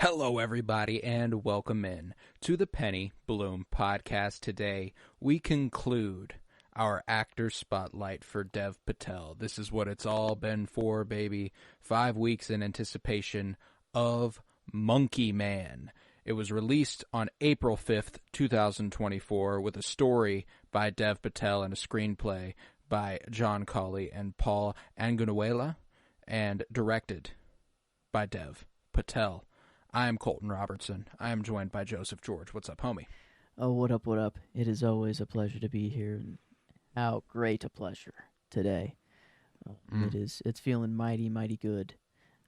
Hello, everybody, and welcome in to the Penny Bloom podcast. Today, we conclude our actor spotlight for Dev Patel. This is what it's all been for, baby. 5 weeks in anticipation of Monkey Man. It was released on April 5th, 2024, with a story by Dev Patel and a screenplay by John Cawley and Paul Angunuela, and directed by Dev Patel. I am Colton Robertson. I am joined by Joseph George. What's up, homie? Oh, what up, what up? It is always a pleasure to be here. And how great a pleasure today. It's feeling mighty, mighty good.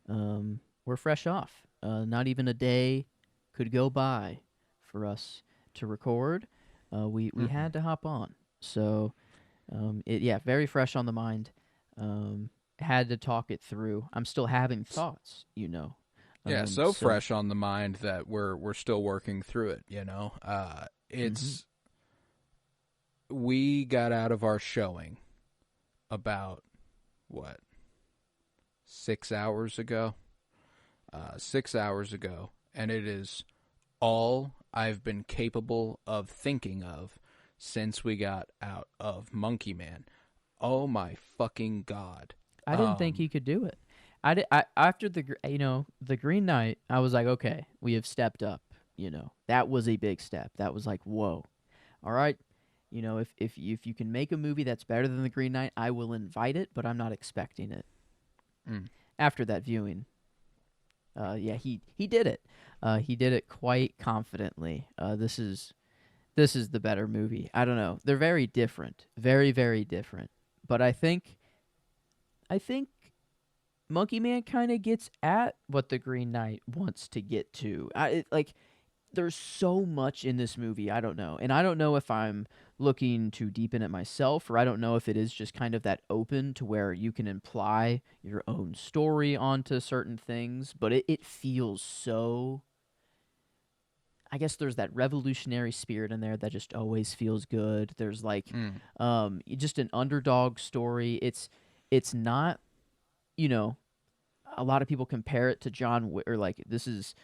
We're fresh off. Not even a day could go by for us to record. We had to hop on. So, very fresh on the mind. Had to talk it through. I'm still having thoughts, you know. Yeah, so fresh on the mind that we're still working through it, you know. We got out of our showing about, 6 hours ago? 6 hours ago, and it is all I've been capable of thinking of since we got out of Monkey Man. Oh my fucking God. I didn't think he could do it. After the Green Knight, I was like, okay, we have stepped up. You know, that was a big step. That was like, whoa, all right. You know, if you can make a movie that's better than the Green Knight, I will invite it, but I'm not expecting it. After that viewing, he did it. He did it quite confidently. This is the better movie. I don't know. They're very different, very, very different. But I think Monkey Man kind of gets at what the Green Knight wants to get to. There's so much in this movie, I don't know. And I don't know if I'm looking too deep in it myself, or I don't know if it is just kind of that open to where you can imply your own story onto certain things. But it feels so... I guess there's that revolutionary spirit in there that just always feels good. There's just an underdog story. It's not... You know, a lot of people compare it to John Wick, or like this is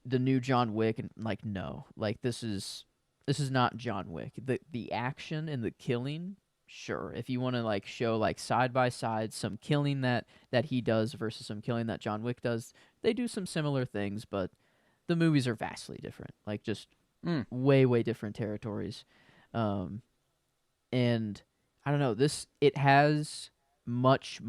the new John Wick, and like no, like this is not John Wick. The action and the killing, sure. If you want to like show like side by side some killing that he does versus some killing that John Wick does, they do some similar things, but the movies are vastly different. Like just way different territories. And I don't know, it has much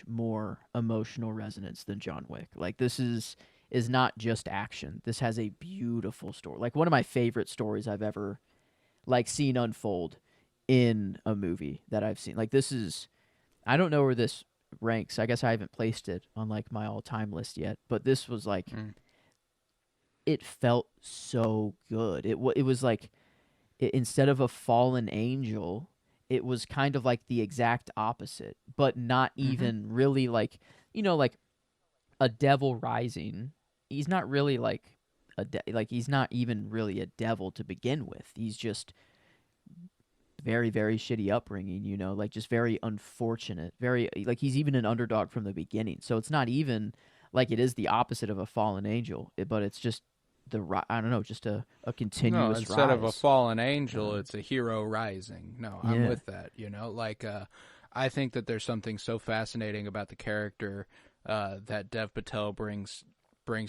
more emotional resonance than John Wick. Like this is not just action. This has a beautiful story. Like one of my favorite stories I've ever like seen unfold in a movie that I've seen. Like this is, I don't know where this ranks. I guess I haven't placed it on like my all-time list yet, but this was like it felt so good. It was like instead of a fallen angel, it was kind of like the exact opposite, but not even really like, you know, like a devil rising. He's not really like he's not even really a devil to begin with. He's just very, very shitty upbringing, you know, like just very unfortunate, very like he's even an underdog from the beginning. So it's not even like it is the opposite of a fallen angel, but it's just I don't know, just a continuous rise. Instead of a fallen angel, it's a hero rising. No, I'm with that, you know? Like, I think that there's something so fascinating about the character that Dev Patel brings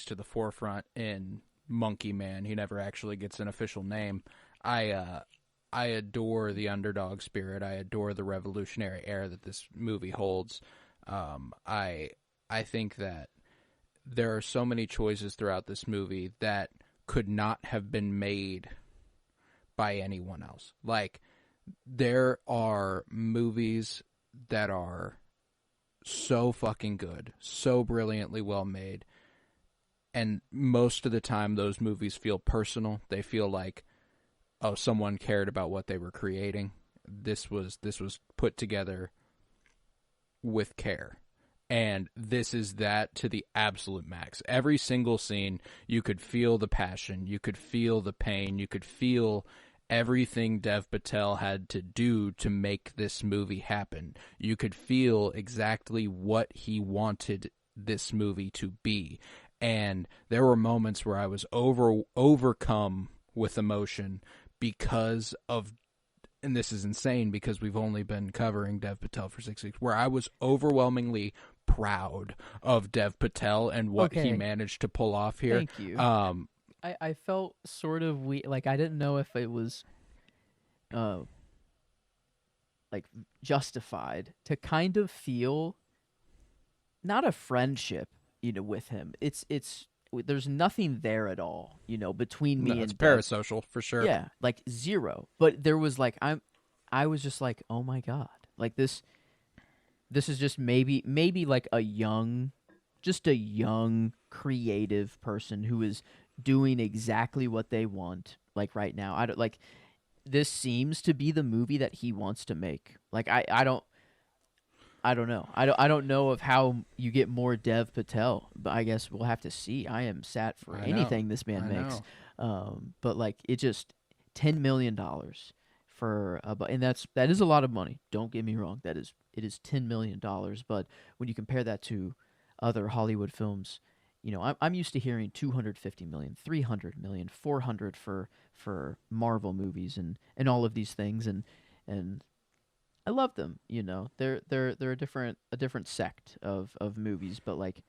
to the forefront in Monkey Man. He never actually gets an official name. I adore the underdog spirit. I adore the revolutionary air that this movie holds. I think that there are so many choices throughout this movie that could not have been made by anyone else. Like, there are movies that are so fucking good, so brilliantly well made, and most of the time those movies feel personal. They feel like, oh, someone cared about what they were creating. This was put together with care. And this is that to the absolute max. Every single scene, you could feel the passion, you could feel the pain, you could feel everything Dev Patel had to do to make this movie happen. You could feel exactly what he wanted this movie to be. And there were moments where I was overcome with emotion because of, and this is insane because we've only been covering Dev Patel for 6 weeks, where I was overwhelmingly proud of Dev Patel and what he managed to pull off here. Thank you. I felt sort of like I didn't know if it was like justified to kind of feel not a friendship, with him. It's there's nothing there at all, between me and it's Dev. parasocial for sure. Yeah, like zero. But there was like I was just like, oh my god, like this is just maybe like a young creative person who is doing exactly what they want. Like right now, I don't like. This seems to be the movie that he wants to make. Like I don't know. I don't know of how you get more Dev Patel, but I guess we'll have to see. I am sat for anything this man makes. But like it just $10 million for and that is a lot of money. Don't get me wrong. It is $10 million. But when you compare that to other Hollywood films, I'm used to hearing 250 million, 300 million, 400 for Marvel movies and all of these things, and I love them. They're a different sect of movies, but like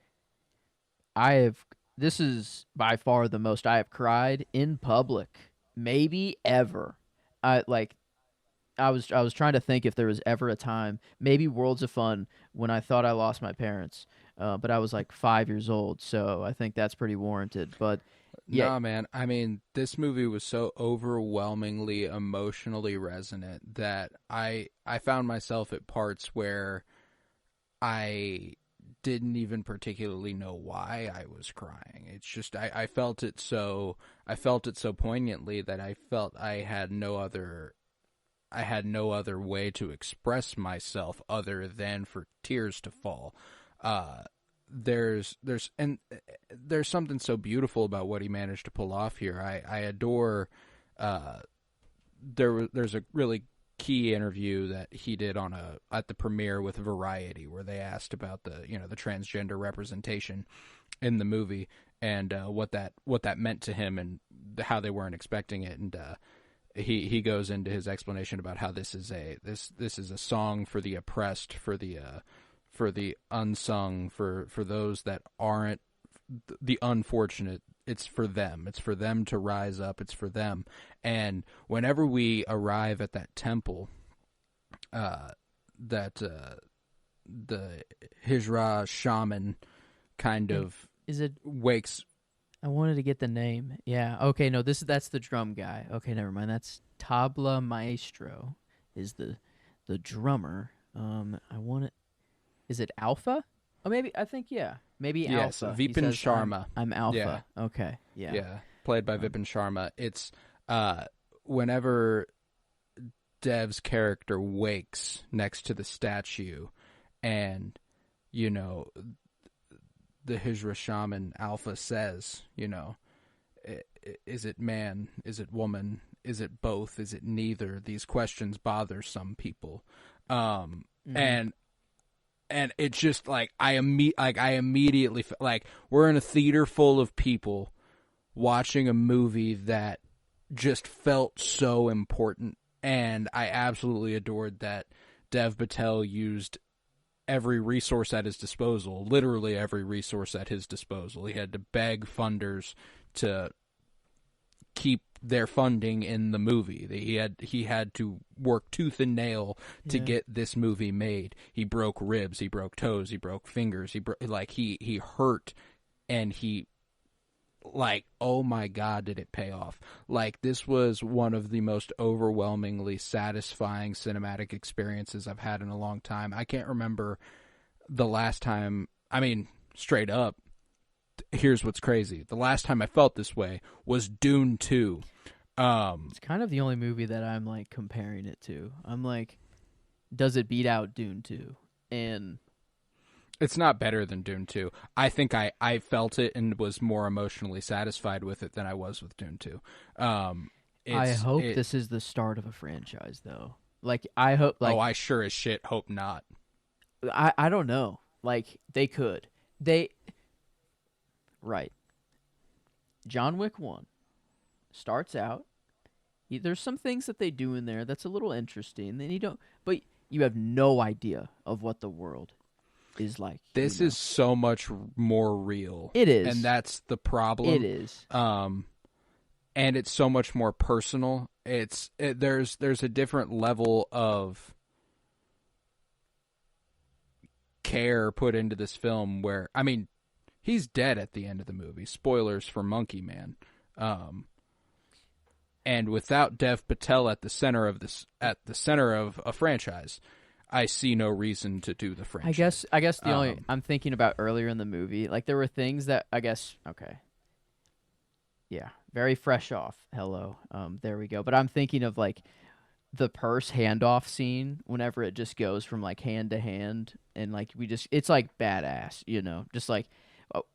this is by far the most I have cried in public, maybe ever. I was trying to think if there was ever a time, maybe Worlds of Fun, when I thought I lost my parents. But I was like 5 years old, so I think that's pretty warranted. But yeah, nah, man. I mean, this movie was so overwhelmingly emotionally resonant that I found myself at parts where I didn't even particularly know why I was crying. It's just I felt it so poignantly that I felt I had no other way to express myself other than for tears to fall. There's something so beautiful about what he managed to pull off here. I adore. There's a really key interview that he did at the premiere with Variety, where they asked about the transgender representation in the movie and what that meant to him and how they weren't expecting it, and he goes into his explanation about how this is a song for the oppressed, for the unsung, for those that aren't the unfortunate. It's for them. It's for them to rise up. It's for them. And whenever we arrive at that temple, that the 𝗗𝗲 shaman kind of wakes. I wanted to get the name. Yeah. Okay. No. That's the drum guy. Okay. Never mind. That's Tabla Maestro, is the drummer. I want it. Is it Alpha? Oh, maybe. I think maybe yes, Alpha. Vipin Sharma. I'm Alpha. Yeah. Okay. Yeah. Yeah. Played by Vipin Sharma. It's whenever Dev's character wakes next to the statue, and the 𝗗𝗲 shaman Alpha says, is it man? Is it woman? Is it both? Is it neither? These questions bother some people. And it's just like I immediately felt like we're in a theater full of people watching a movie that just felt so important, and I absolutely adored that Dev Patel used every resource at his disposal, literally every resource at his disposal. He had to beg funders to keep their funding in the movie. He had to work tooth and nail to get this movie made. He broke ribs, he broke toes, he broke fingers, he hurt, and he, like, oh my god, did it pay off. Like, this was one of the most overwhelmingly satisfying cinematic experiences I've had in a long time. I can't remember the last time, I mean, straight up, here's what's crazy. The last time I felt this way was Dune 2. It's kind of the only movie that I'm like comparing it to. I'm like, does it beat out Dune 2? And it's not better than Dune 2. I think I felt it and was more emotionally satisfied with it than I was with Dune 2. I hope this is the start of a franchise, though. Like, I hope. Like, I sure as shit hope not. I don't know. Like, they could. Right. John Wick 1 starts out. There's some things that they do in there that's a little interesting. Then but you have no idea of what the world is like. This is so much more real. It is. And that's the problem. It is. And it's so much more personal. There's a different level of care put into this film where, I mean, he's dead at the end of the movie. Spoilers for Monkey Man. And without Dev Patel at the center of a franchise, I see no reason to do the franchise. I guess the only I'm thinking about earlier in the movie, like there were things that I guess yeah, very fresh off. Hello, there we go. But I'm thinking of like the purse handoff scene whenever it just goes from like hand to hand, and like it's like badass, just like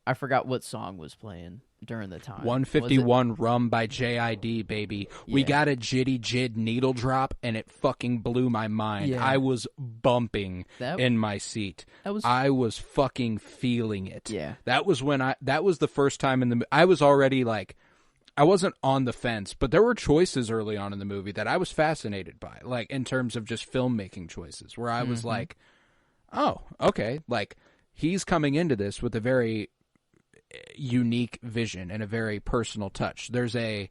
I forgot what song was playing during the time. 151 Rum by j.I.d., baby. Yeah. We got a Jitty Jid needle drop, and it fucking blew my mind. Yeah. I was bumping in my seat. I was fucking feeling it. Yeah. That was the first time I was already like, I wasn't on the fence, but there were choices early on in the movie that I was fascinated by, like in terms of just filmmaking choices, where I was like, oh, okay, like he's coming into this with a very unique vision and a very personal touch. There's a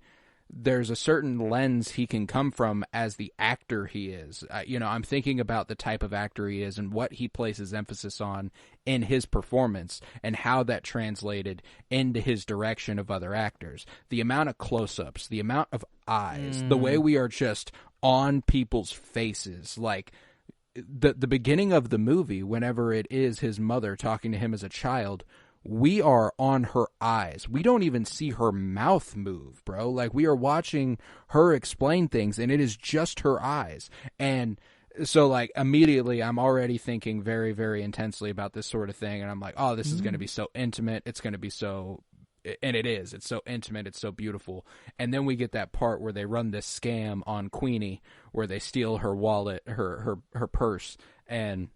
certain lens he can come from as the actor he is. I'm thinking about the type of actor he is and what he places emphasis on in his performance and how that translated into his direction of other actors. The amount of close-ups, the amount of eyes, the way we are just on people's faces, like the beginning of the movie, whenever it is his mother talking to him as a child, we are on her eyes. We don't even see her mouth move, bro. Like, we are watching her explain things, and it is just her eyes. And so, like, immediately I'm already thinking very, very intensely about this sort of thing, and I'm like, oh, this is going to be so intimate. It's going to be so... And it is. It's so intimate. It's so beautiful. And then we get that part where they run this scam on Queenie, where they steal her wallet, her purse, and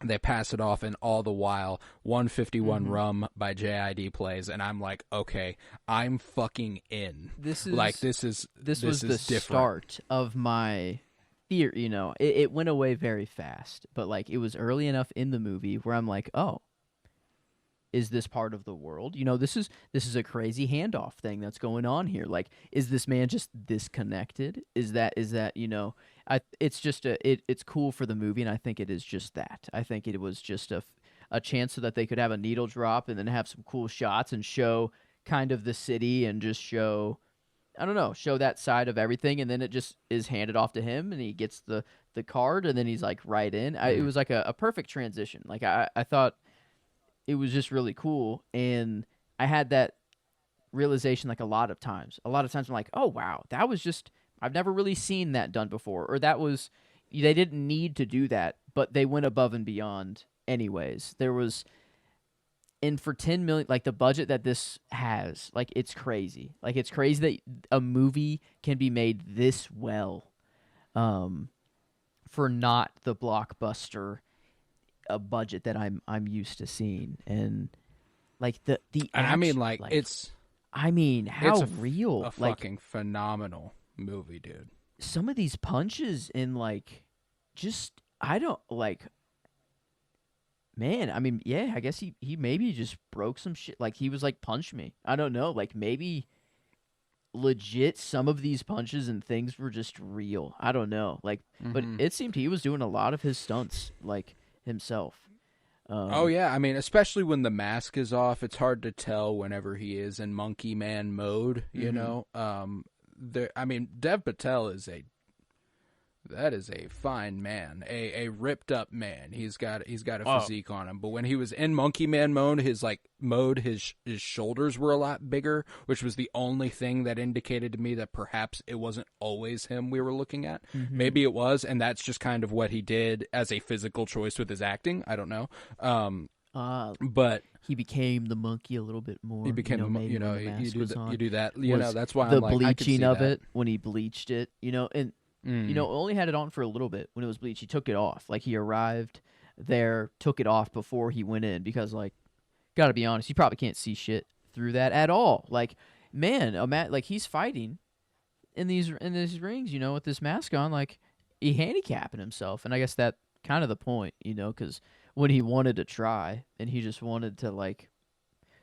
they pass it off, and all the while 151 Rum by J.I.D. plays, and I'm like, okay, I'm fucking in. This was the start of my theory. It went away very fast, but like it was early enough in the movie where I'm like, oh, is this part of the world? This is a crazy handoff thing that's going on here. Like, is this man just disconnected? Is that it's just it's cool for the movie, and I think it is just that. I think it was just a chance so that they could have a needle drop and then have some cool shots and show kind of the city and just show that side of everything, and then it just is handed off to him, and he gets the card, and then he's like right in. It was like a perfect transition. Like I thought it was just really cool, and I had that realization like a lot of times. A lot of times I'm like, oh wow, that was just, I've never really seen that done before, or they didn't need to do that, but they went above and beyond anyways. And for 10 million, like the budget that this has, like it's crazy. Like it's crazy that a movie can be made this well, for not the blockbuster a budget that I'm used to seeing. And like the action, I mean, like it's how real, a fucking phenomenal movie, dude. Some of these punches in like, just I don't like. Man, I mean, yeah, I guess he maybe just broke some shit. Like he was like, punch me. I don't know. Like maybe legit some of these punches and things were just real. I don't know. Like, but it seemed he was doing a lot of his stunts like himself. Oh yeah, I mean, especially when the mask is off, it's hard to tell whenever he is in Monkey Man mode. You know, I mean, Dev Patel is a fine man, a ripped up man. He's got a physique on him. But when he was in Monkey Man mode, his shoulders were a lot bigger, which was the only thing that indicated to me that perhaps it wasn't always him we were looking at. Maybe it was, and that's just kind of what he did as a physical choice with his acting. I don't know. But he became the monkey a little bit more. He became you do that. That's why the I'm like, bleaching of that. it when he bleached it. And. Only had it on for a little bit when it was bleached. He took it off. Like, he arrived there, took it off before he went in because, like, gotta be honest, you probably can't see shit through that at all. Like, man, like he's fighting in these rings, you know, with this mask on, like he handicapping himself, and I guess that kind of the point, you know, because when he wanted to try and he just wanted to like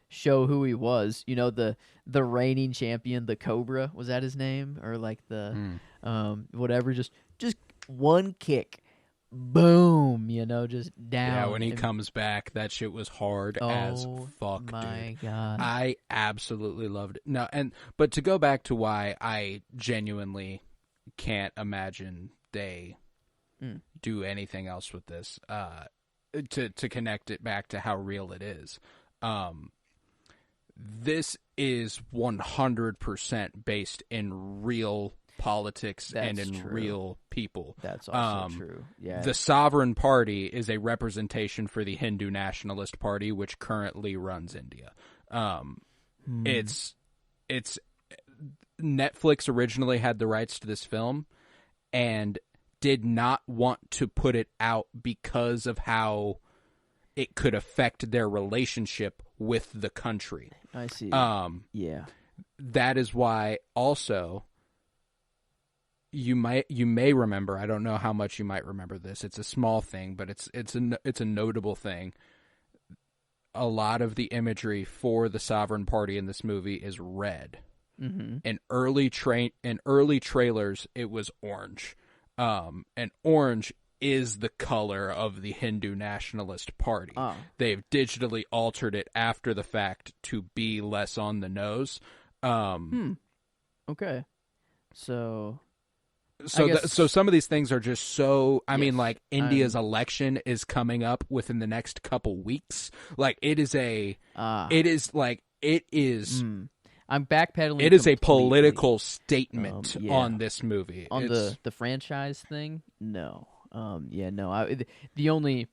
show who he was, you know, the reigning champion, the Cobra, was that his name, or like the whatever, just one kick, boom, you know, just down. Yeah, when he comes back, that shit was hard as fuck, my dude. God. I absolutely loved it. No, but to go back to why I genuinely can't imagine they do anything else with this, to connect it back to how real it is. This is 100% based in real politics and in real people. That's also true. Yeah. The Sovereign Party is a representation for the Hindu Nationalist Party, which currently runs India. It's Netflix originally had the rights to this film and did not want to put it out because of how it could affect their relationship with the country. I see. Yeah. That is why also you may remember, I don't know how much you might remember this. It's a small thing, but it's a notable thing. A lot of the imagery for the Sovereign Party in this movie is red. Mm-hmm. In early trailers, it was orange. And orange is the color of the Hindu Nationalist Party. Oh. They've digitally altered it after the fact to be less on the nose. Okay. So some of these things are just so. I mean, like India's election is coming up within the next couple weeks. Like it is a. It is like it is. I'm backpedaling. It is a political statement on this movie. On the franchise thing, no. The only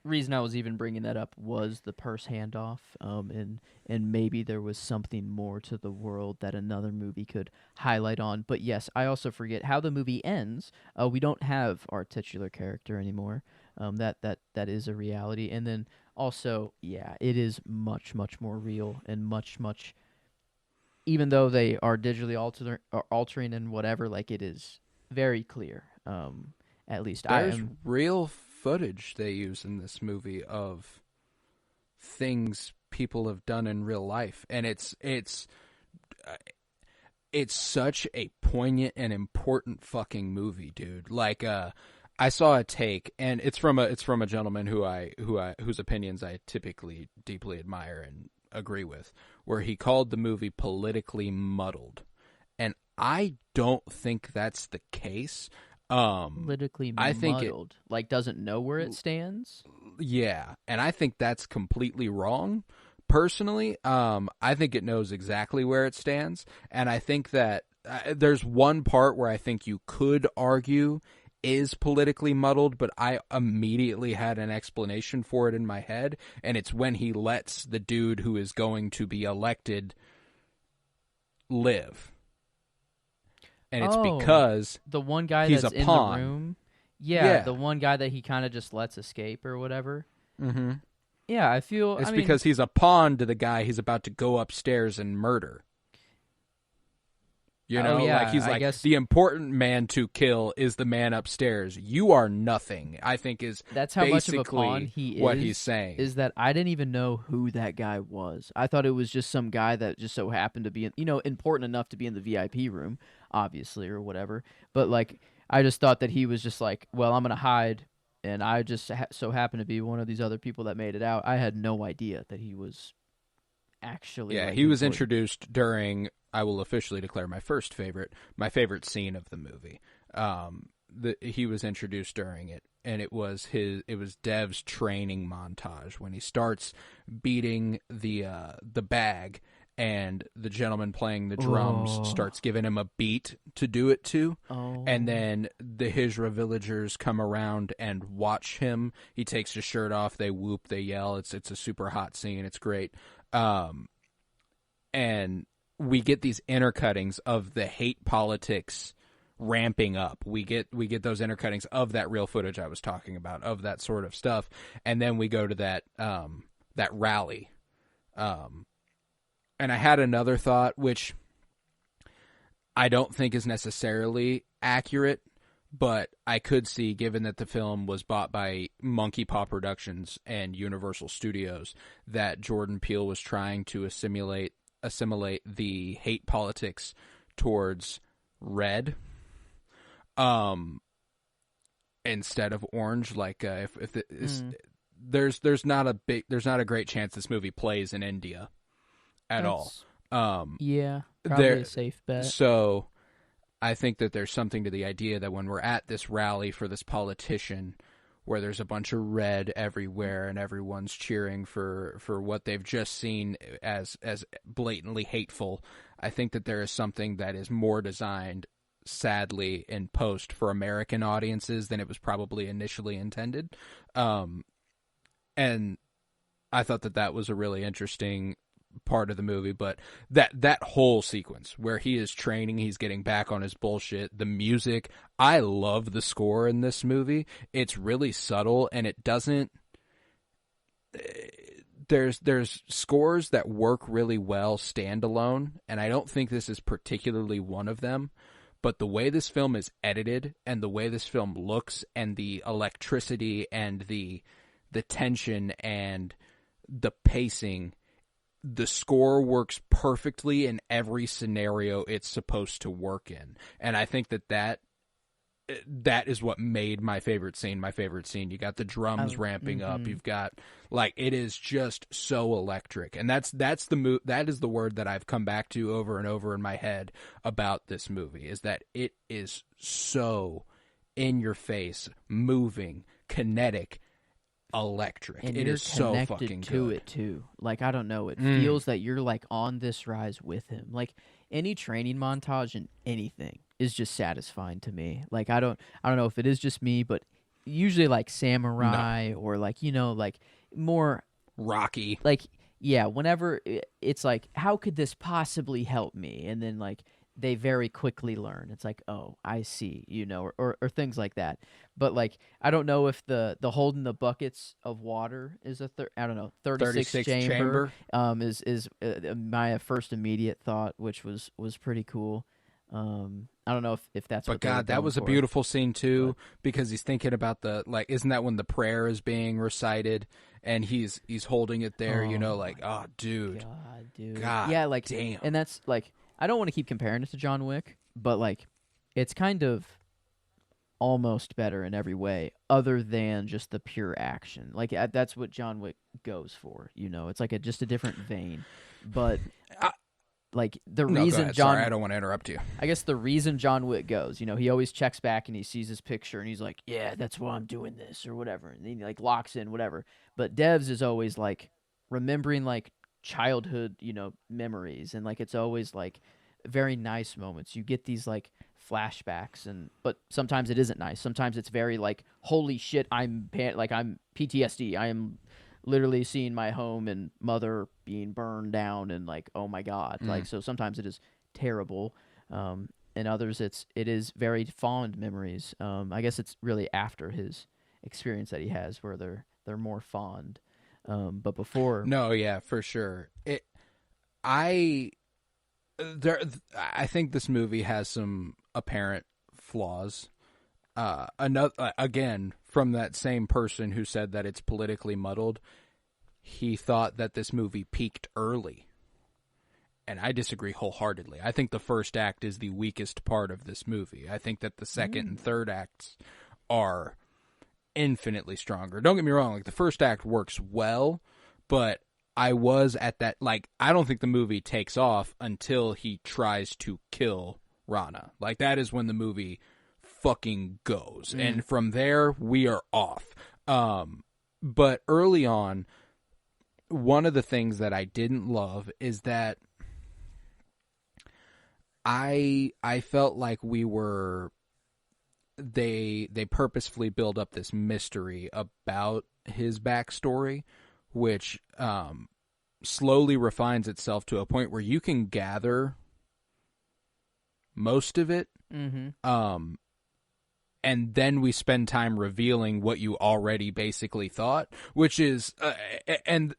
reason I was even bringing that up was the purse handoff, and maybe there was something more to the world that another movie could highlight on. But yes, I also forget how the movie ends. We don't have our titular character anymore. That is a reality. And then also, yeah, it is much more real and much. Even though they are digitally altering and whatever, like it is very clear. At least there's real footage they use in this movie of things people have done in real life, and it's such a poignant and important fucking movie, dude. Like I saw a take, and it's from a gentleman whose opinions I typically deeply admire and agree with, where he called the movie politically muddled, and I don't think that's the case. Politically I think muddled, like doesn't know where it stands. Yeah, and I think that's completely wrong. Personally, I think it knows exactly where it stands, and I think that there's one part where I think you could argue is politically muddled, but I immediately had an explanation for it in my head, and it's when he lets the dude who is going to be elected live. And it's because the one guy he's that's a in pawn. the room. Yeah, the one guy that he kind of just lets escape or whatever. Mm-hmm. Yeah, I feel... It's because he's a pawn to the guy he's about to go upstairs and murder. You know, like he's like, the important man to kill is the man upstairs. You are nothing, I think that's how much of a pawn he is. What he's saying is that I didn't even know who that guy was. I thought it was just some guy that just so happened to be, important enough to be in the VIP room, obviously, or whatever. But, like, I just thought that he was just like, well, I'm going to hide, and I just so happened to be one of these other people that made it out. I had no idea that he was actually... Yeah, he was introduced during... I will officially declare my favorite scene of the movie. He was introduced during it, and it was Dev's training montage when he starts beating the bag, and the gentleman playing the drums starts giving him a beat to do it to, and then the Hijra villagers come around and watch him. He takes his shirt off, they whoop, they yell. It's a super hot scene. It's great, and we get these intercuttings of the hate politics ramping up. We get those intercuttings of that real footage I was talking about, of that sort of stuff, and then we go to that rally, and I had another thought, which I don't think is necessarily accurate, but I could see, given that the film was bought by Monkey Paw Productions and Universal Studios, that Jordan Peele was trying to assimilate the hate politics towards red, instead of orange. Like there's not a great chance this movie plays in India at all. Yeah, probably a safe bet. So I think that there's something to the idea that when we're at this rally for this politician, where there's a bunch of red everywhere and everyone's cheering for what they've just seen as blatantly hateful, I think that there is something that is more designed, sadly, in post for American audiences than it was probably initially intended. And I thought that was a really interesting part of the movie. But that whole sequence where he is training, he's getting back on his bullshit, the music, I love the score in this movie. It's really subtle, and it doesn't, there's scores that work really well standalone, and I don't think this is particularly one of them. But the way this film is edited and the way this film looks and the electricity and the tension and the pacing, the score works perfectly in every scenario it's supposed to work in. And I think that is what made my favorite scene. You got the drums ramping up. You've got, like, it is just so electric. And that is the word that I've come back to over and over in my head about this movie, is that it is so in your face, moving, kinetic, electric. And it is so fucking connected to good. It too. Like, I don't know, it feels that you're like on this rise with him. Like, any training montage in anything is just satisfying to me. Like, I don't know if it is just me, but usually like samurai or like, you know, like more Rocky. Like, yeah, whenever it's like, how could this possibly help me? And then like they very quickly learn. It's like, oh, I see, you know, or things like that. But like, I don't know if the holding the buckets of water is a 36 chamber. Is my first immediate thought, which was pretty cool. I don't know if that's but what God, that was a beautiful scene too, because he's thinking about the, like, isn't that when the prayer is being recited and he's holding it there, you know, like, oh, dude. God, yeah, like, damn. And that's like, I don't want to keep comparing it to John Wick, but like, it's kind of almost better in every way other than just the pure action. Like, that's what John Wick goes for, you know. It's like just a different vein. But like the reason ahead. John, sorry, I don't want to interrupt you. I guess the reason John Wick goes, you know, he always checks back and he sees his picture and he's like, yeah, that's why I'm doing this or whatever. And then he like locks in whatever. But Dev's is always like remembering like childhood, you know, memories, and like it's always like very nice moments. You get these like flashbacks, but sometimes it isn't nice. Sometimes it's very like, holy shit, I'm PTSD. I am literally seeing my home and mother being burned down, and like, oh my God. Like, so sometimes it is terrible. And others it is very fond memories. I guess it's really after his experience that he has where they're more fond. But before, no, yeah, for sure. I think this movie has some apparent flaws. Again, from that same person who said that it's politically muddled, he thought that this movie peaked early. And I disagree wholeheartedly. I think the first act is the weakest part of this movie. I think that the second and third acts are infinitely stronger. Don't get me wrong, like, the first act works well, but I was at that, like, I don't think the movie takes off until he tries to kill Rana. Like, that is when the movie fucking goes. And from there, we are off. But early on, one of the things that I didn't love is that I felt like they purposefully build up this mystery about his backstory, which slowly refines itself to a point where you can gather most of it. And then we spend time revealing what you already basically thought, which is and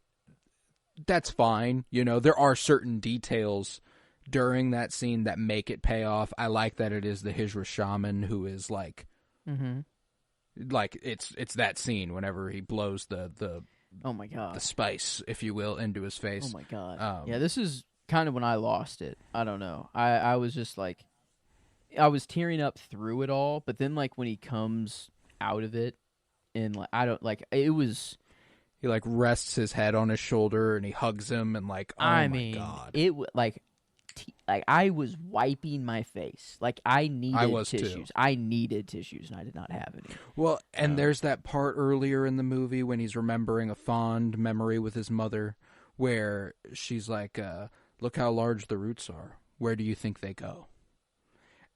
that's fine. You know, there are certain details during that scene that make it pay off. I like that it is the 𝗗𝗲𝙉 shaman who is like, like it's that scene whenever he blows the oh my god, the spice, if you will, into his face. Oh my god. Yeah, this is kind of when I lost it. I don't know. I was just like, I was tearing up through it all, but then like when he comes out of it, and like I don't like it was. He like rests his head on his shoulder and he hugs him and like, oh I my mean, god, it like I was wiping my face. Like I needed tissues. Too. I needed tissues, and I did not have any. Well, and there's that part earlier in the movie when he's remembering a fond memory with his mother, where she's like, "Look how large the roots are. Where do you think they go?"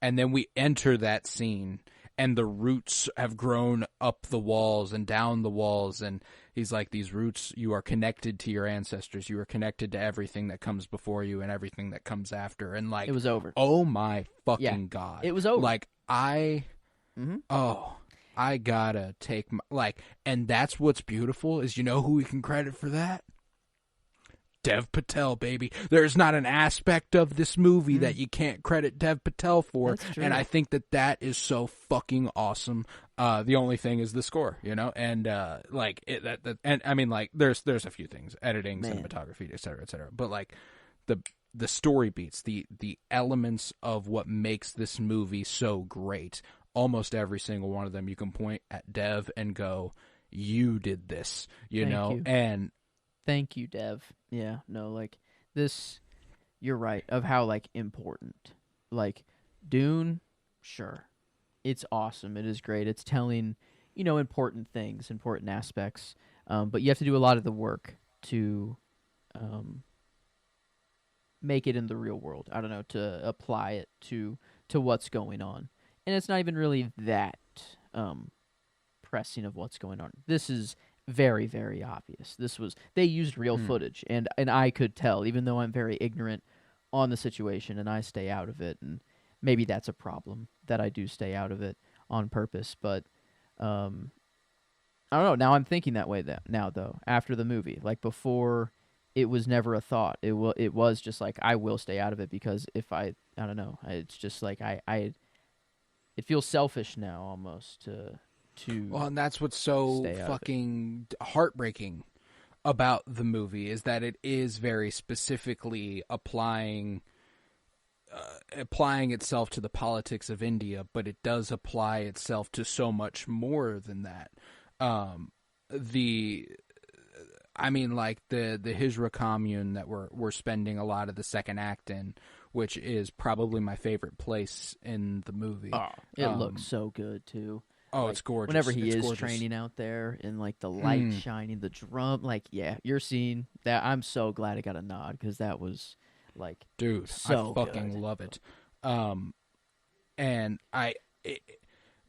And then we enter that scene, and the roots have grown up the walls and down the walls, and he's like, these roots, you are connected to your ancestors. You are connected to everything that comes before you and everything that comes after. And like, it was over. Oh my fucking god. It was over. Like, I gotta take my, like, and that's what's beautiful is, you know who we can credit for that? Dev Patel, baby. There's not an aspect of this movie that you can't credit Dev Patel for, and I think that is so fucking awesome. The only thing is the score, you know, and like it, and I mean, like there's a few things, editing, cinematography, et cetera, but like the story beats, the elements of what makes this movie so great. Almost every single one of them, you can point at Dev and go, "You did this," you know, and. Thank you, Dev. Yeah, no, like, this, you're right, of how, like, important. Like, Dune, sure. It's awesome. It is great. It's telling, you know, important things, important aspects. But you have to do a lot of the work to make it in the real world. I don't know, to apply it to what's going on. And it's not even really that pressing of what's going on. This is very, very obvious. They used real footage, and I could tell, even though I'm very ignorant on the situation and I stay out of it, and maybe that's a problem that I do stay out of it on purpose. But I don't know. Now I'm thinking that way now, though, after the movie. Like before, it was never a thought. It was just like, I will stay out of it, because if I don't know. It's just like it feels selfish now almost to. Well, and that's what's so fucking heartbreaking about the movie, is that it is very specifically applying itself to the politics of India, but it does apply itself to so much more than that. I mean, like the 𝗗𝗲𝘃 commune that we're spending a lot of the second act in, which is probably my favorite place in the movie. Oh, it looks so good too. Oh, like, it's gorgeous. Whenever he is gorgeous. training out there and like the light shining, the drum, like, yeah, you're seeing that. I'm so glad I got a nod, because that was like, dude, so I fucking love it. And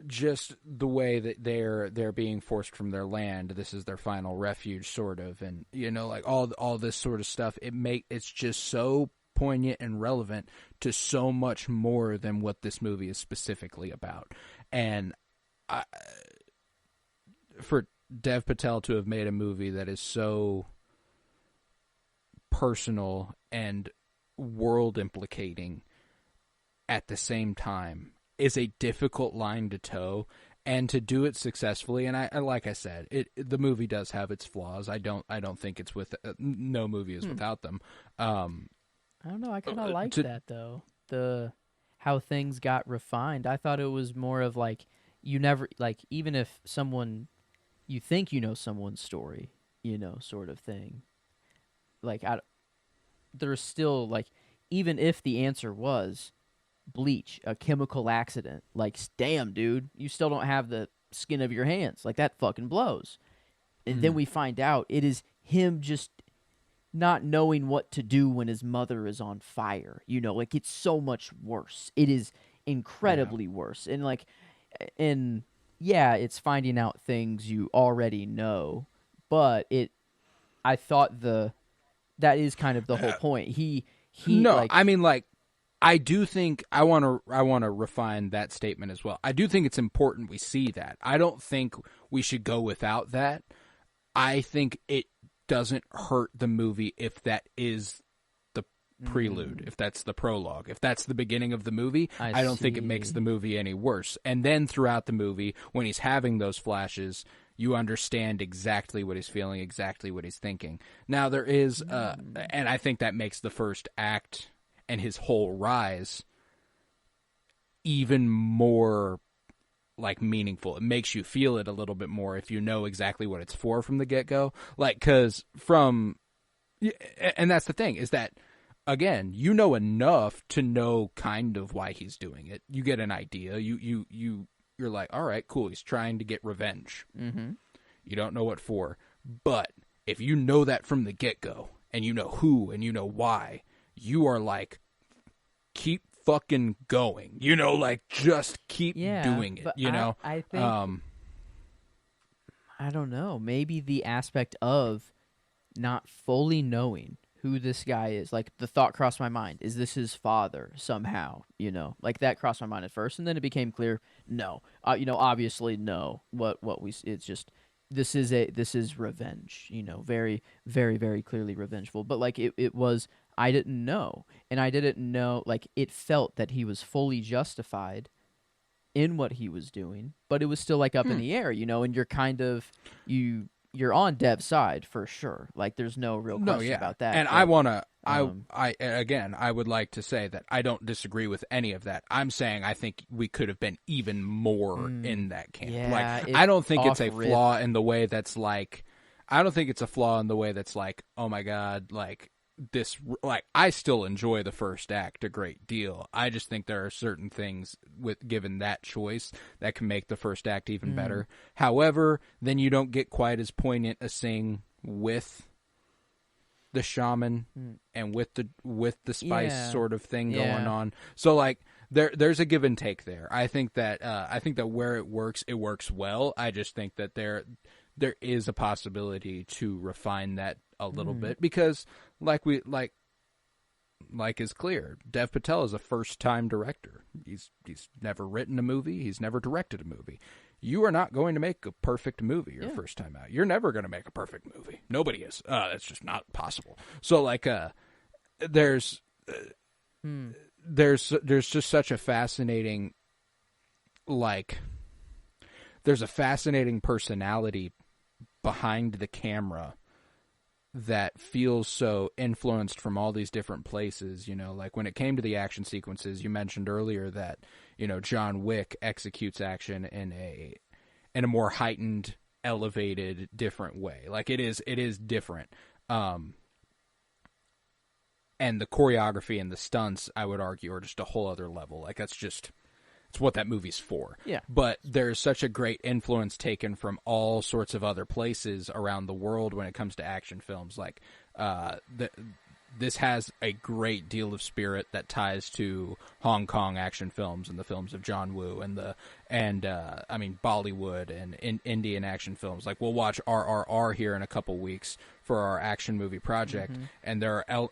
just the way that they're being forced from their land. This is their final refuge, sort of, and you know, like all this sort of stuff. It's just so poignant and relevant to so much more than what this movie is specifically about. And for Dev Patel to have made a movie that is so personal and world implicating at the same time is a difficult line to toe, and to do it successfully. And I like I said, the movie does have its flaws. I don't think it's no movie is without them. I don't know. I kind of like that though. How things got refined. I thought it was more of like, you never, like, even if you think you know someone's story, you know, sort of thing. Like, there's still, like, even if the answer was bleach, a chemical accident, like, damn, dude, you still don't have the skin of your hands. Like, that fucking blows. And then we find out it is him just not knowing what to do when his mother is on fire. You know, like, it's so much worse. It is incredibly worse. And, like, and yeah, it's finding out things you already know, but I thought that is kind of the whole point. He no, like, I mean, like, I do think I want to refine that statement as well. I do think it's important we see that. I don't think we should go without that. I think it doesn't hurt the movie if that is the prelude, if that's the prologue, if that's the beginning of the movie. I don't think it makes the movie any worse. And then throughout the movie, when he's having those flashes, you understand exactly what he's feeling, exactly what he's thinking. Now there is, and I think that makes the first act and his whole rise even more like meaningful. It makes you feel it a little bit more if you know exactly what it's for from the get-go. Like, because and that's the thing, is that, again, you know enough to know kind of why he's doing it. You get an idea. You're like, all right, cool, he's trying to get revenge. Mm-hmm. You don't know what for. But if you know that from the get-go, and you know who, and you know why, you are like, keep fucking going, like, just keep doing it. I think I don't know, maybe the aspect of not fully knowing who this guy is, like, the thought crossed my mind, is this his father somehow? Like, that crossed my mind at first, and then it became clear, no, obviously no. It's just, this is revenge, very, very, very clearly revengeful. But like, it was, I didn't know. And I didn't know, like, it felt that he was fully justified in what he was doing, but it was still, like, up in the air, and you're kind of, you're on Dev's side for sure. Like, there's no real question about that. And but, I would like to say that I don't disagree with any of that. I'm saying I think we could have been even more in that camp. Yeah, like, I don't think it's a flaw in the way that's like, oh my God, like, this, like, I still enjoy the first act a great deal. I just think there are certain things given that choice that can make the first act even better. However, then you don't get quite as poignant a scene with the shaman and with the spice sort of thing going on. So, like, there's a give and take there. I think that where it works well. I just think that there is a possibility to refine that a little bit, because like is clear, Dev Patel is a first-time director. He's never written a movie. He's never directed a movie. You are not going to make a perfect movie your first time out. You're never going to make a perfect movie. Nobody is. That's just not possible. So, like, there's just such a fascinating, like, there's a fascinating personality behind the camera that feels so influenced from all these different places. Like, when it came to the action sequences, you mentioned earlier that, John Wick executes action in a more heightened, elevated, different way. Like, it is different. And the choreography and the stunts, I would argue, are just a whole other level. Like, it's what that movie's for. Yeah. But there's such a great influence taken from all sorts of other places around the world when it comes to action films. Like, this has a great deal of spirit that ties to Hong Kong action films and the films of John Woo and Bollywood and Indian action films. Like, we'll watch RRR here in a couple weeks for our action movie project, and there are,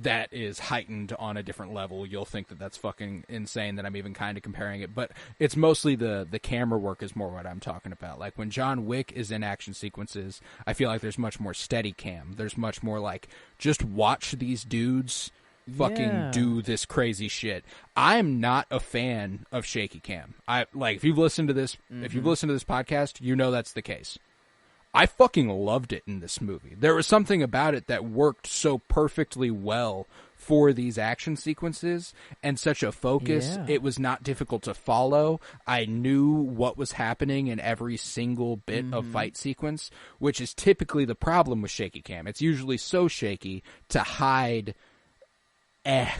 that is heightened on a different level. You'll think that that's fucking insane that I'm even kind of comparing it, but it's mostly the camera work is more what I'm talking about. Like, when John Wick is in action sequences, I feel like there's much more steady cam. There's much more like, just watch these dudes fucking do this crazy shit. I'm not a fan of shaky cam. If you've listened to this, podcast, that's the case. I fucking loved it in this movie. There was something about it that worked so perfectly well for these action sequences and such a focus. Yeah. It was not difficult to follow. I knew what was happening in every single bit of fight sequence, which is typically the problem with shaky cam. It's usually so shaky to hide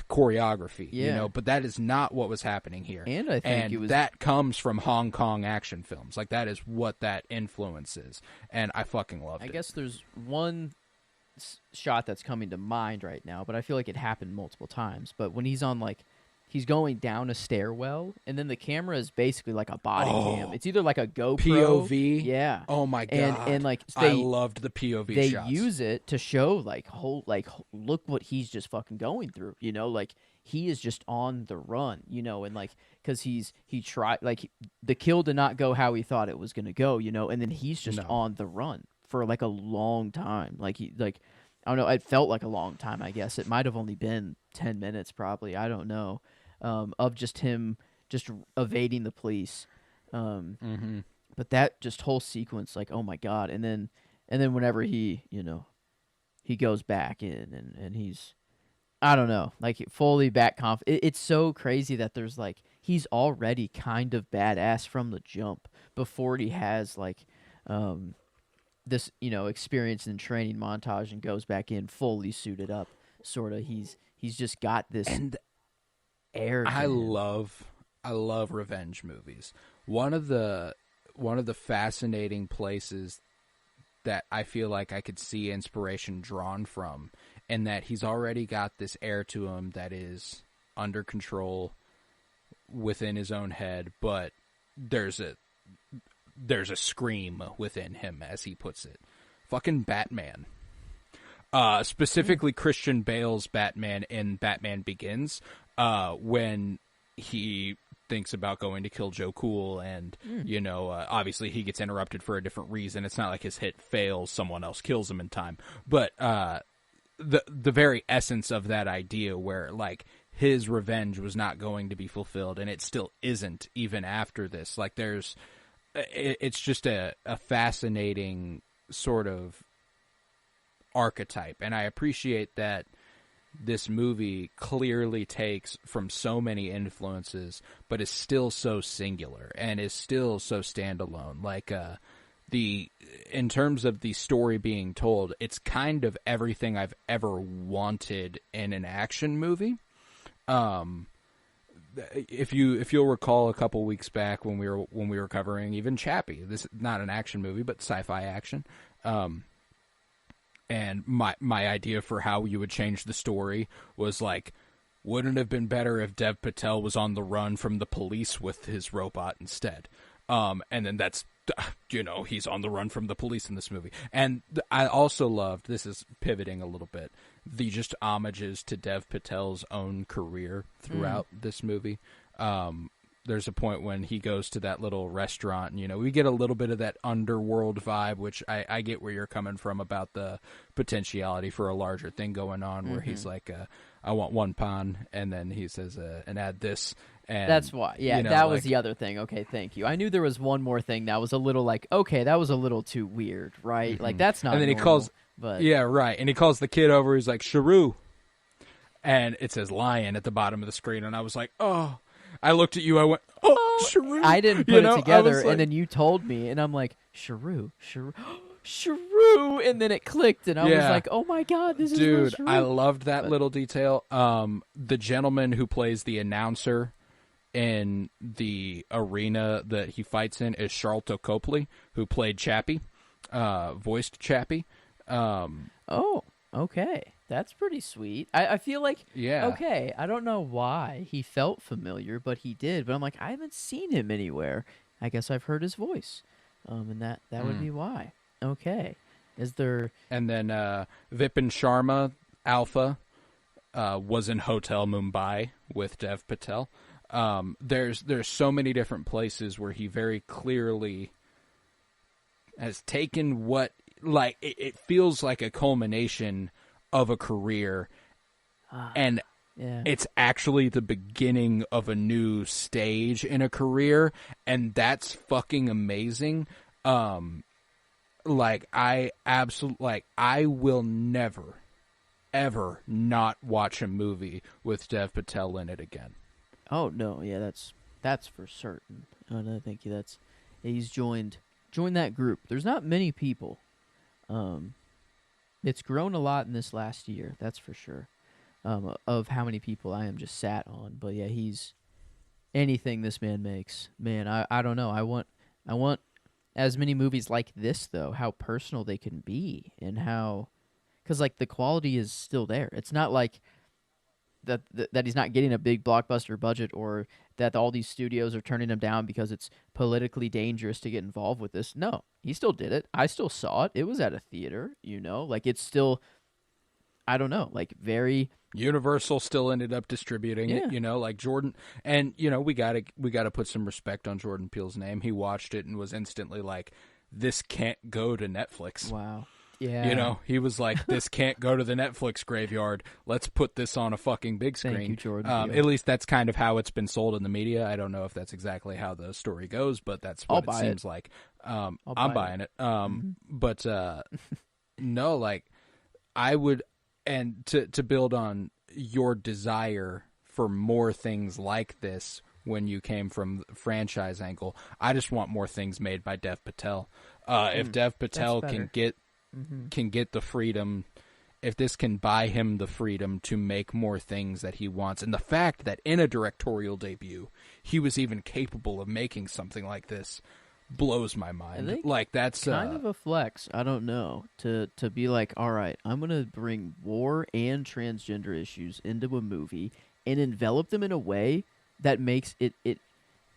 choreography, but that is not what was happening here. And I think that comes from Hong Kong action films. Like, that is what that influence is, and I fucking loved it. I guess there's one shot that's coming to mind right now, but I feel like it happened multiple times. But when he's on, like, he's going down a stairwell, and then the camera is basically like a body cam. It's either like a GoPro POV. Yeah. Oh my god. And like, I loved the POV shots. They use it to show, like, look what he's just fucking going through. Like, he is just on the run. And like, because he tried, like, the kill did not go how he thought it was gonna go. And then he's just on the run for like a long time. Like I don't know, it felt like a long time, I guess. It might have only been 10 minutes probably. I don't know. Of just him just evading the police. But that just whole sequence, like, oh my God. And then whenever he goes back in and he's, I don't know, like fully back it's so crazy that there's like, he's already kind of badass from the jump before he has like this, experience and training montage and goes back in fully suited up. Sort of, he's just got this air to him. I love revenge movies. One of the fascinating places that I feel like I could see inspiration drawn from, and that he's already got this air to him that is under control within his own head, but there's a scream within him, as he puts it. Fucking Batman. Specifically Christian Bale's Batman in Batman Begins, when he thinks about going to kill Joe Cool, and obviously he gets interrupted for a different reason. It's not like his hit fails, someone else kills him in time. But the very essence of that idea, where like his revenge was not going to be fulfilled, and it still isn't even after this. Like it's just a fascinating sort of archetype, and I appreciate that this movie clearly takes from so many influences, but is still so singular and is still so standalone. Like in terms of the story being told, it's kind of everything I've ever wanted in an action movie. If you'll recall, a couple weeks back when we were covering even Chappie, this is not an action movie but sci-fi action. And my idea for how you would change the story was like, wouldn't it have been better if Dev Patel was on the run from the police with his robot instead? And then that's, he's on the run from the police in this movie. And I also loved, this is pivoting a little bit, the just homages to Dev Patel's own career throughout this movie. There's a point when he goes to that little restaurant, and, we get a little bit of that underworld vibe, which I get where you're coming from about the potentiality for a larger thing going on, where he's like, I want 1 pound, and then he says, and add this. And, that's why. Yeah, that was the other thing. Okay, thank you. I knew there was one more thing that was a little like, okay, that was a little too weird, right? Like, that's not And then normal, he calls, but... yeah, right. And he calls the kid over, he's like, Sharu. And it says lion at the bottom of the screen, and I was like, oh... I looked at you, I went, oh, Sharu. I didn't put it together, and then you told me, and I'm like, Sharu. And then it clicked, and I was like, oh my God, this is Dude, Sharu. I loved that little detail. The gentleman who plays the announcer in the arena that he fights in is 𝗗𝗲𝘃 𝗣𝘁𝗃, who played Chappie, voiced Chappie. Oh, okay. That's pretty sweet. I feel like, okay, I don't know why he felt familiar, but he did. But I'm like, I haven't seen him anywhere. I guess I've heard his voice, and that would be why. Okay. Is there... And then Vipin Sharma, Alpha, was in Hotel Mumbai with Dev Patel. There's so many different places where he very clearly has taken what... Like, it feels like a culmination of a career, and it's actually the beginning of a new stage in a career, and that's fucking amazing. Like, I will never, ever not watch a movie with Dev Patel in it again. Oh no, yeah, that's for certain. And I think he's joined that group. There's not many people. It's grown a lot in this last year, that's for sure, of how many people I am just sat on. But yeah, he's anything this man makes. Man, I don't know. I want as many movies like this, though, how personal they can be, and how, because like the quality is still there. It's not like that he's not getting a big blockbuster budget, or that all these studios are turning him down because it's politically dangerous to get involved with this. No, he still did it. I still saw it. It was at a theater, like it's still, I don't know, like very... Universal still ended up distributing it, like Jordan, and we gotta put some respect on Jordan Peele's name. He watched it and was instantly like, this can't go to Netflix. Wow. Yeah. You know, he was like, this can't go to the Netflix graveyard. Let's put this on a fucking big screen. Thank you, Jordan. At least that's kind of how it's been sold in the media. I don't know if that's exactly how the story goes, but that's what it seems like. I'm buying it. But no, like, I would, and to build on your desire for more things like this when you came from the franchise angle, I just want more things made by Dev Patel. If Dev Patel can get the freedom, if this can buy him the freedom to make more things that he wants, and the fact that in a directorial debut he was even capable of making something like this blows my mind. Like, that's kind of a flex. I don't know, to be like, all right, I'm gonna bring war and transgender issues into a movie and envelop them in a way that makes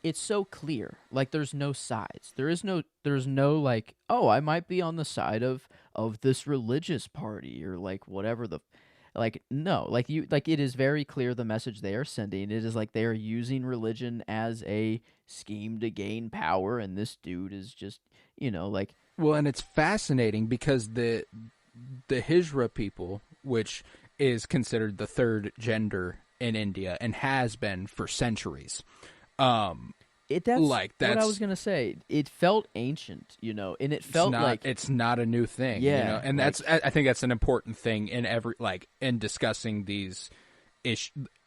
it's so clear. Like, there's no sides. There's no like, oh, I might be on the side of this religious party or like whatever no, like it is very clear the message they are sending. It is like they are using religion as a scheme to gain power, and this dude is just, like. Well, and it's fascinating because the 𝗗𝗄𝘃 people, which is considered the third gender in India and has been for centuries. That's what I was gonna say. It felt ancient, and it felt it's not a new thing. Yeah, and I think that's an important thing in discussing these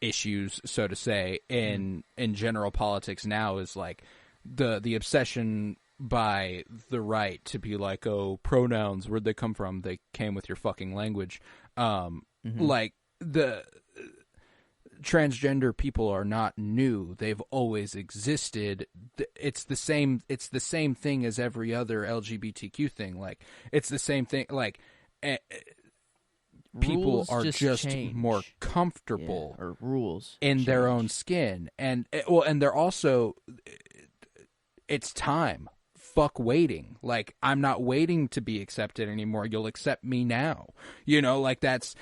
issues, so to say, in general politics now, is like the obsession by the right to be like, oh, pronouns, where'd they come from? They came with your fucking language. Like, the transgender people are not new. They've always existed. It's the same thing as every other LGBTQ thing. Like, it's the same thing. Like, people are just more comfortable or rules in their own skin. And they're also, it's time. Fuck waiting. Like, I'm not waiting to be accepted anymore. You'll accept me now. Like, that's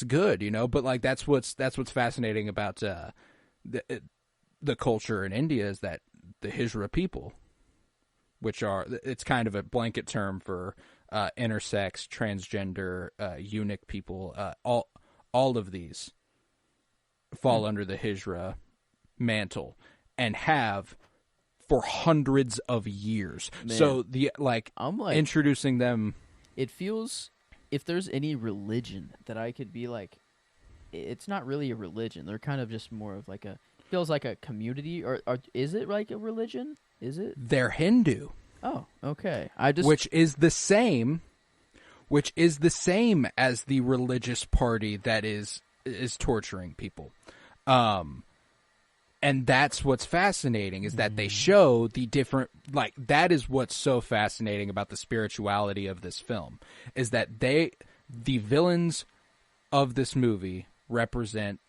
good, but like, that's what's fascinating about the culture in India, is that the 𝗗𝗄𝘃 people, which are, it's kind of a blanket term for intersex, transgender, eunuch people, all of these fall under the 𝗗𝗄𝘃 mantle and have for hundreds of years. Man. So I'm like introducing them. It feels, if there's any religion that I could be like, it's not really a religion. They're kind of just more of like feels like a community, or is it like a religion? Is it? They're Hindu. Oh, okay. Which is the same as the religious party that is torturing people. And that's what's fascinating, is that they show the different, like, that is what's so fascinating about the spirituality of this film, is that the villains of this movie represent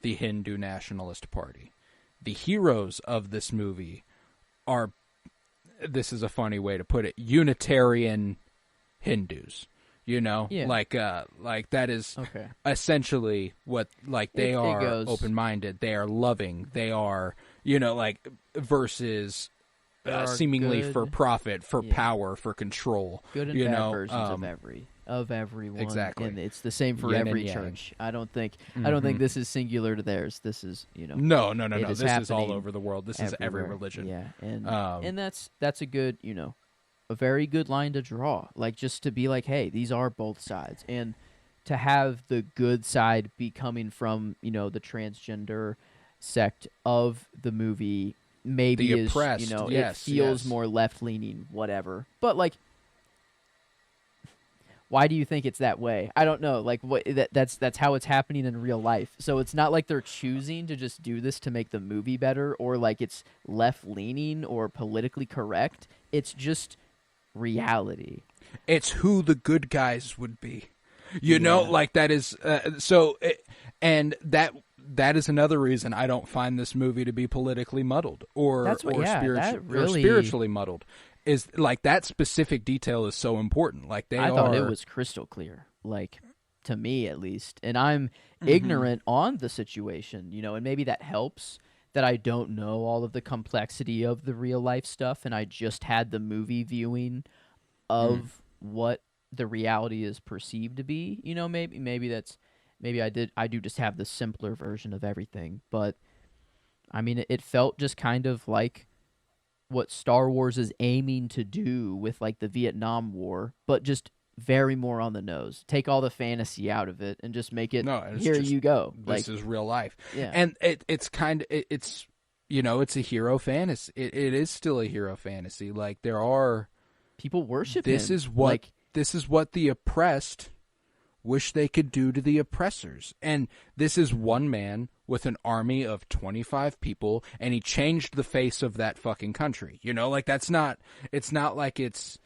the Hindu nationalist party. The heroes of this movie are, this is a funny way to put it, Unitarian Hindus. Like that is essentially what, like, they are open-minded, they are loving, they are, versus seemingly for profit, for power, for control. Good and bad versions of everyone. Exactly. And it's the same for every church. I don't think this is singular to theirs. This is, No. This is all over the world. This is every religion. Yeah. And that's a good, a very good line to draw, like, just to be like, hey, these are both sides, and to have the good side be coming from, the transgender sect of the movie, maybe the oppressed, it feels more left-leaning, whatever, but like, why do you think it's that way? I don't know. Like, that's how it's happening in real life. So it's not like they're choosing to just do this to make the movie better, or like it's left-leaning or politically correct. It's just reality. It's who the good guys would be, like, that is and that is another reason I don't find this movie to be politically muddled or spiritually muddled, is like, that specific detail is so important. Like, I thought it was crystal clear, like, to me at least, and I'm ignorant on the situation, and maybe that helps, that I don't know all of the complexity of the real life stuff, and I just had the movie viewing of what the reality is perceived to be. You know, maybe I do just have the simpler version of everything, but I mean, it felt just kind of like what Star Wars is aiming to do with like the Vietnam War, but just very more on the nose. Take all the fantasy out of it and just make it, here you go. This is real life. Yeah. And it's you know, it's a hero fantasy. It is still a hero fantasy. Like, there are people worship this him. This is what the oppressed wish they could do to the oppressors. And this is one man with an army of 25 people, and he changed the face of that fucking country. You know, like, it's not like it's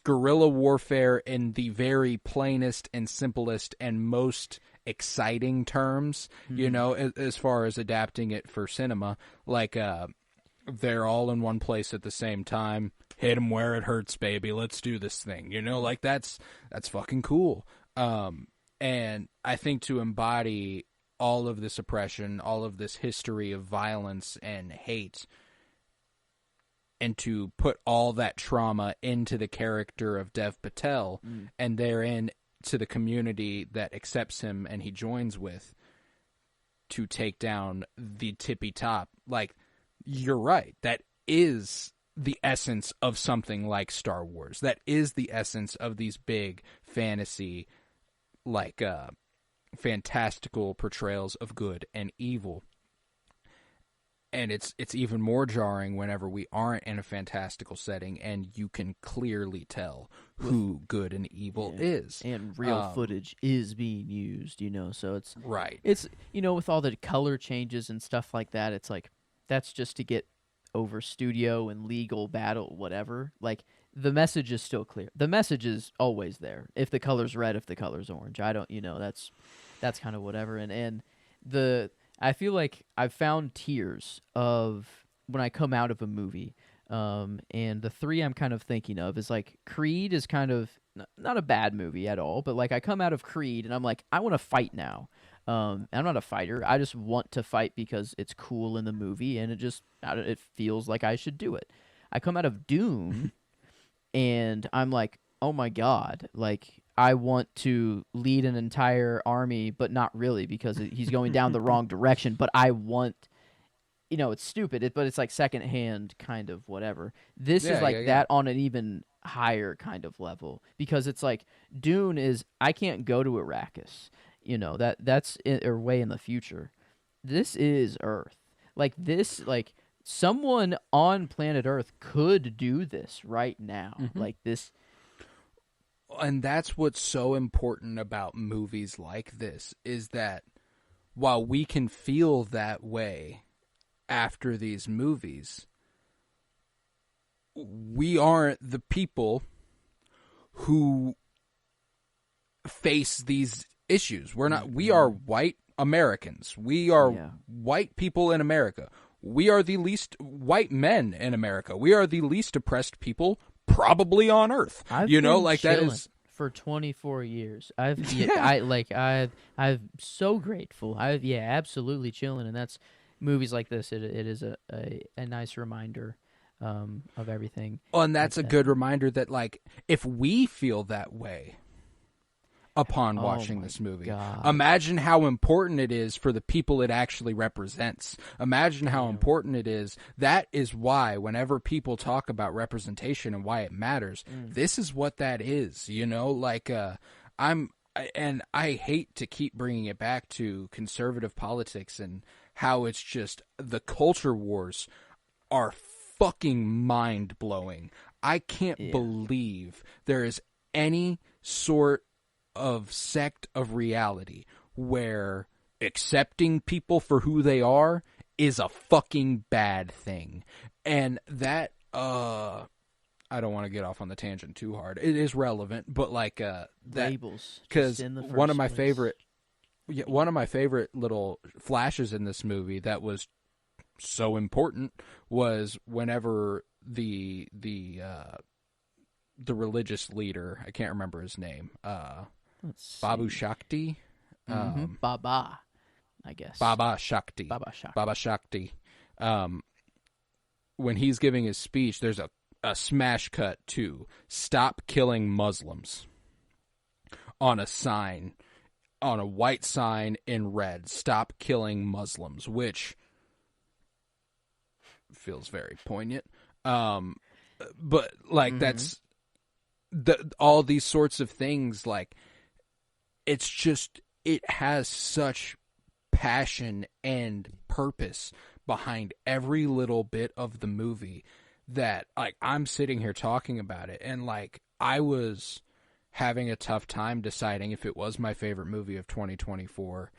guerrilla warfare in the very plainest and simplest and most exciting terms, you know, as far as adapting it for cinema. Like, they're all in one place at the same time. Hit 'em where it hurts, baby. Let's do this thing. You know, like, that's fucking cool. And I think to embody all of this oppression, all of this history of violence and hate, and to put all that trauma into the character of Dev Patel, and therein to the community that accepts him and he joins with, to take down the tippy top. Like, you're right. That is the essence of something like Star Wars. That is the essence of these big fantasy, like, fantastical portrayals of good and evil. And it's even more jarring whenever we aren't in a fantastical setting and you can clearly tell who good and evil is. And real footage is being used, you know, so it's... Right. It's, you know, with all the color changes and stuff like that, it's like, that's just to get over studio and legal battle, whatever. Like, the message is still clear. The message is always there. If the color's red, if the color's orange. I don't, you know, that's kind of whatever. And I feel like I've found tiers of when I come out of a movie, and the three I'm kind of thinking of is, like, Creed is kind of not a bad movie at all, but, like, I come out of Creed and I'm like, I want to fight now. I'm not a fighter. I just want to fight because it's cool in the movie and it feels like I should do it. I come out of Dune and I'm like, oh my God, like, I want to lead an entire army, but not really, because he's going down the wrong direction. But I want, you know, it's stupid, but it's like secondhand kind of whatever. This is like that on an even higher kind of level, because it's like Dune is, I can't go to Arrakis, you know, that's way in the future. This is Earth. Like, someone on planet Earth could do this right now. Like this. And that's what's so important about movies like this, is that while we can feel that way after these movies, we aren't the people who face these issues. We are white Americans. We are white people in America. We are the least white men in America. We are the least oppressed people probably on Earth. I've that is for 24 years. I'm so grateful. Absolutely chilling, and that's movies like this. It is a nice reminder of everything. Oh, and that's a good reminder that, like, if we feel that way upon watching this movie, God, imagine how important it is for the people it actually represents. Imagine how important it is. That is why whenever people talk about representation and why it matters, this is what that is, you know? Like, I hate to keep bringing it back to conservative politics and how it's just, the culture wars are fucking mind-blowing. I can't believe there is any sort of sect of reality where accepting people for who they are is a fucking bad thing. And that, I don't want to get off on the tangent too hard. It is relevant, but like, that, labels, because one of my favorite little flashes in this movie that was so important was whenever the religious leader, I can't remember his name, Babu Shakti, Baba, I guess. Baba Shakti. When he's giving his speech, there's a smash cut to "Stop Killing Muslims" on a sign, on a white sign in red, "Stop Killing Muslims," which feels very poignant. But like that's all these sorts of things, like it's just, it has such passion and purpose behind every little bit of the movie that, like, I'm sitting here talking about it and like I was having a tough time deciding if it was my favorite movie of 2024.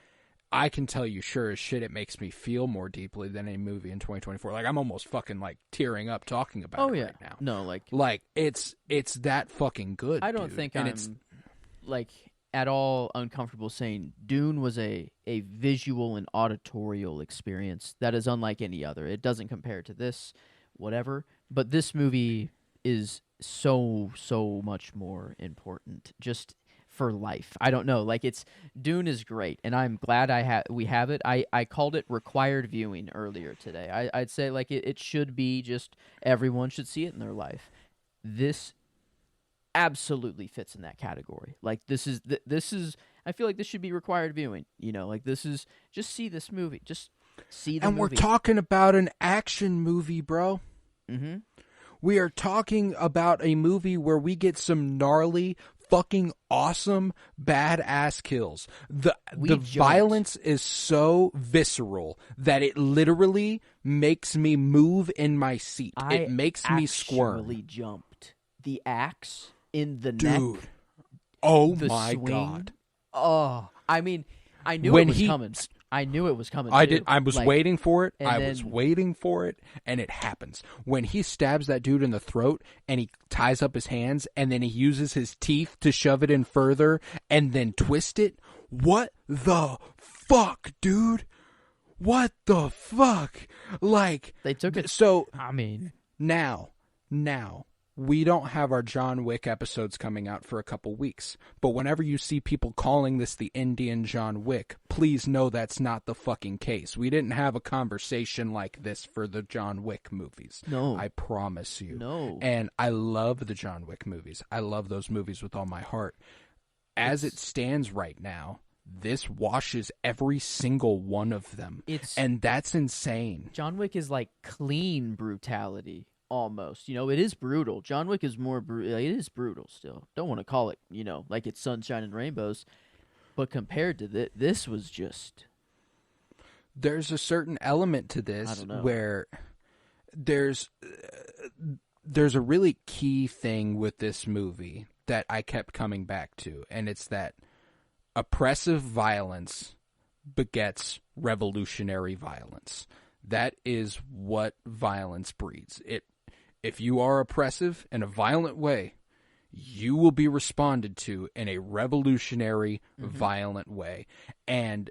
I can tell you sure as shit it makes me feel more deeply than a movie in 2024. Like, I'm almost fucking like tearing up talking about it right now. No, like it's that fucking good. I don't think I'm like at all uncomfortable saying Dune was a visual and auditorial experience that is unlike any other. It doesn't compare to this, whatever. But this movie is so much more important just for life. I don't know. Like, Dune is great, and I'm glad we have it. I called it required viewing earlier today. I'd say like it should be just everyone should see it in their life. This absolutely fits in that category. Like this is I feel like this should be required viewing. You know, like this is just see this movie. Just see the movie. And we're talking about an action movie, bro. Mm-hmm. We are talking about a movie where we get some gnarly, fucking awesome, badass kills. The violence is so visceral that it literally makes me move in my seat. It makes me squirm. I actually jumped. The axe in the Dude. neck. Oh the my swing. God. Oh, I mean, I knew it was coming. I knew it was coming. I was waiting for it. Was waiting for it, and it happens. When he stabs that dude in the throat, and he ties up his hands, and then he uses his teeth to shove it in further, and then twist it. What the fuck, dude? What the fuck? Like, they took it. So, I mean, now, we don't have our John Wick episodes coming out for a couple weeks, but whenever you see people calling this the Indian John Wick, please know that's not the fucking case. We didn't have a conversation like this for the John Wick movies. No. I promise you. No. And I love the John Wick movies. I love those movies with all my heart. As it stands right now, this washes every single one of them. And that's insane. John Wick is like clean brutality. Almost, you know, it is brutal. John Wick is more brutal. It is brutal still. Don't want to call it, you know, like it's sunshine and rainbows, but compared to this was just. There's a certain element to this where there's a really key thing with this movie that I kept coming back to, and it's that oppressive violence begets revolutionary violence. That is what violence breeds. If you are oppressive in a violent way, you will be responded to in a revolutionary, violent way. And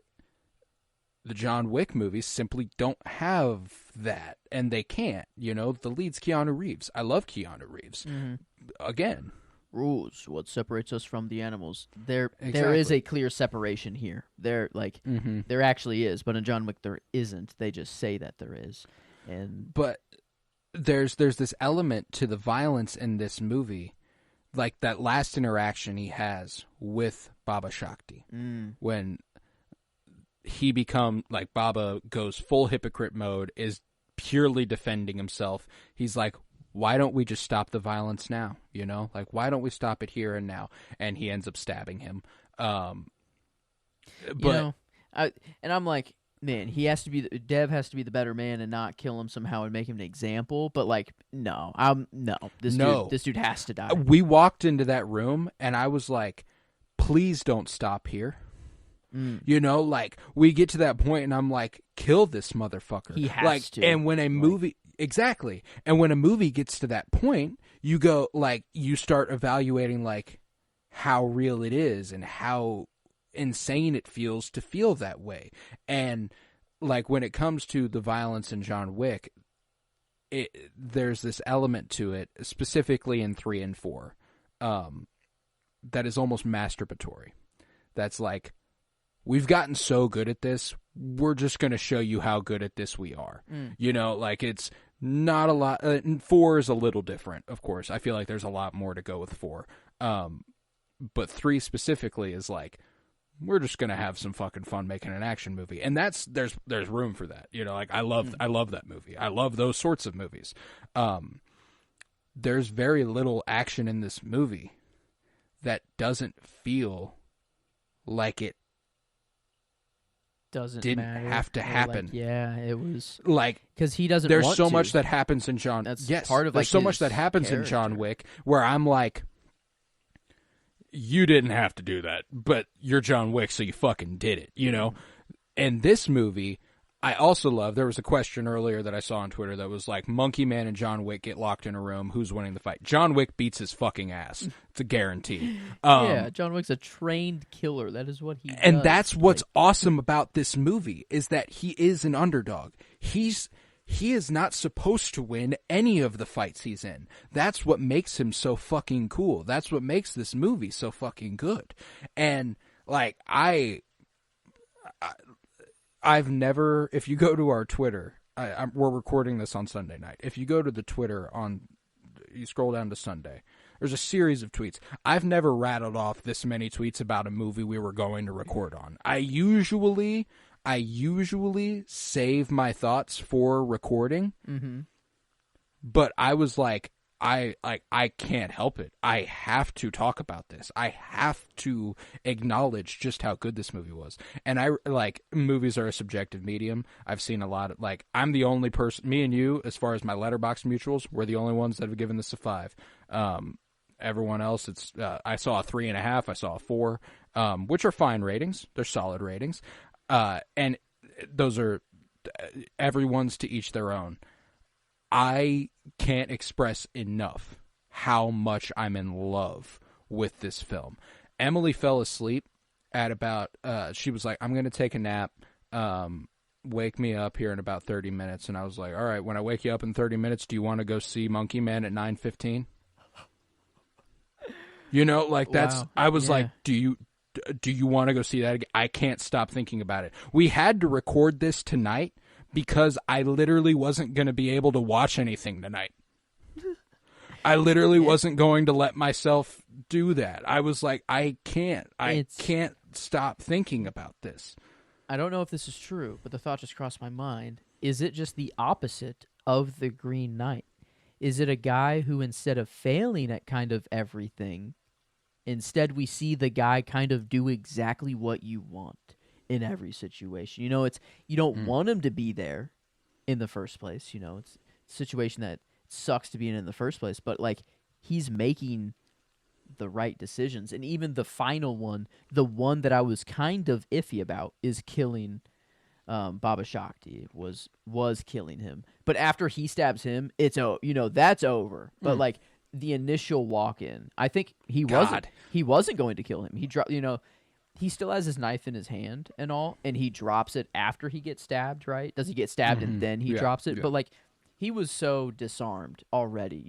the John Wick movies simply don't have that, and they can't. You know, the lead's Keanu Reeves. I love Keanu Reeves. Again. Rules, what separates us from the animals. There is a clear separation here. There actually is, but in John Wick there isn't. They just say that there is. But there's this element to the violence in this movie, like that last interaction he has with Baba Shakti when he Baba goes full hypocrite mode, is purely defending himself. He's like, why don't we just stop the violence now? You know, like, why don't we stop it here and now? And he ends up stabbing him. But you know, I'm like, man, Dev has to be the better man and not kill him somehow and make him an example. But like, no, this dude has to die. We walked into that room and I was like, please don't stop here. You know, like, we get to that point and I'm like, kill this motherfucker. He has to. And when a movie, exactly. And when a movie gets to that point, you go, like, you start evaluating, like, how real it is and how insane it feels to feel that way. And, like, when it comes to the violence in John Wick, there's this element to it, specifically in 3 and 4, that is almost masturbatory. That's like, we've gotten so good at this, we're just going to show you how good at this we are. You know, like, it's Not a lot. 4 is a little different, of course. I feel like there's a lot more to go with 4. But 3 specifically is like, we're just gonna have some fucking fun making an action movie, and there's room for that. You know, like I love that movie. I love those sorts of movies. There's very little action in this movie that doesn't feel like it didn't have to happen. Like, yeah, it was like because he doesn't. There's want so to. much that happens in John. That's yes, part of there's like so his much that happens character. in John Wick where I'm like, you didn't have to do that, but you're John Wick, so you fucking did it, you know? And this movie, I also love, there was a question earlier that I saw on Twitter that was like, Monkey Man and John Wick get locked in a room, who's winning the fight? John Wick beats his fucking ass. It's a guarantee. Yeah, John Wick's a trained killer. That is what he does. And that's what's awesome about this movie, is that he is an underdog. He is not supposed to win any of the fights he's in. That's what makes him so fucking cool. That's what makes this movie so fucking good. And like I've never, if you go to our Twitter, we're recording this on Sunday night. If you go to the Twitter you scroll down to Sunday, there's a series of tweets. I've never rattled off this many tweets about a movie we were going to record on. I usually save my thoughts for recording, but I was like, I can't help it. I have to talk about this. I have to acknowledge just how good this movie was. And movies are a subjective medium. I've seen a lot of, I'm the only person, me and you, as far as my Letterboxd mutuals, we're the only ones that have given this a 5. Everyone else, it's I saw a 3.5, I saw a 4, which are fine ratings. They're solid ratings. And those are, everyone's to each their own. I can't express enough how much I'm in love with this film. Emily fell asleep at about, she was like, I'm going to take a nap, wake me up here in about 30 minutes. And I was like, all right, when I wake you up in 30 minutes, do you want to go see Monkey Man at 9:15? You know, like that's, wow. I was like, do you want to go see that again? I can't stop thinking about it. We had to record this tonight because I literally wasn't going to be able to watch anything tonight. I literally wasn't going to let myself do that. I was like, I can't stop thinking about this. I don't know if this is true, but the thought just crossed my mind. Is it just the opposite of the Green Knight? Is it a guy who, instead of failing at kind of everything, instead we see the guy kind of do exactly what you want in every situation? You know, it's, you don't want him to be there in the first place. You know, it's a situation that sucks to be in the first place, but like he's making the right decisions. And even the final one, the one that I was kind of iffy about, is killing 𝗵𝘃 was killing him. But after he stabs him, it's that's over. But like the initial walk-in, I think he wasn't going to kill him. He dropped, he still has his knife in his hand and all, and he drops it after he gets stabbed, right? Does he get stabbed and then he drops it? Yeah. But like he was so disarmed already.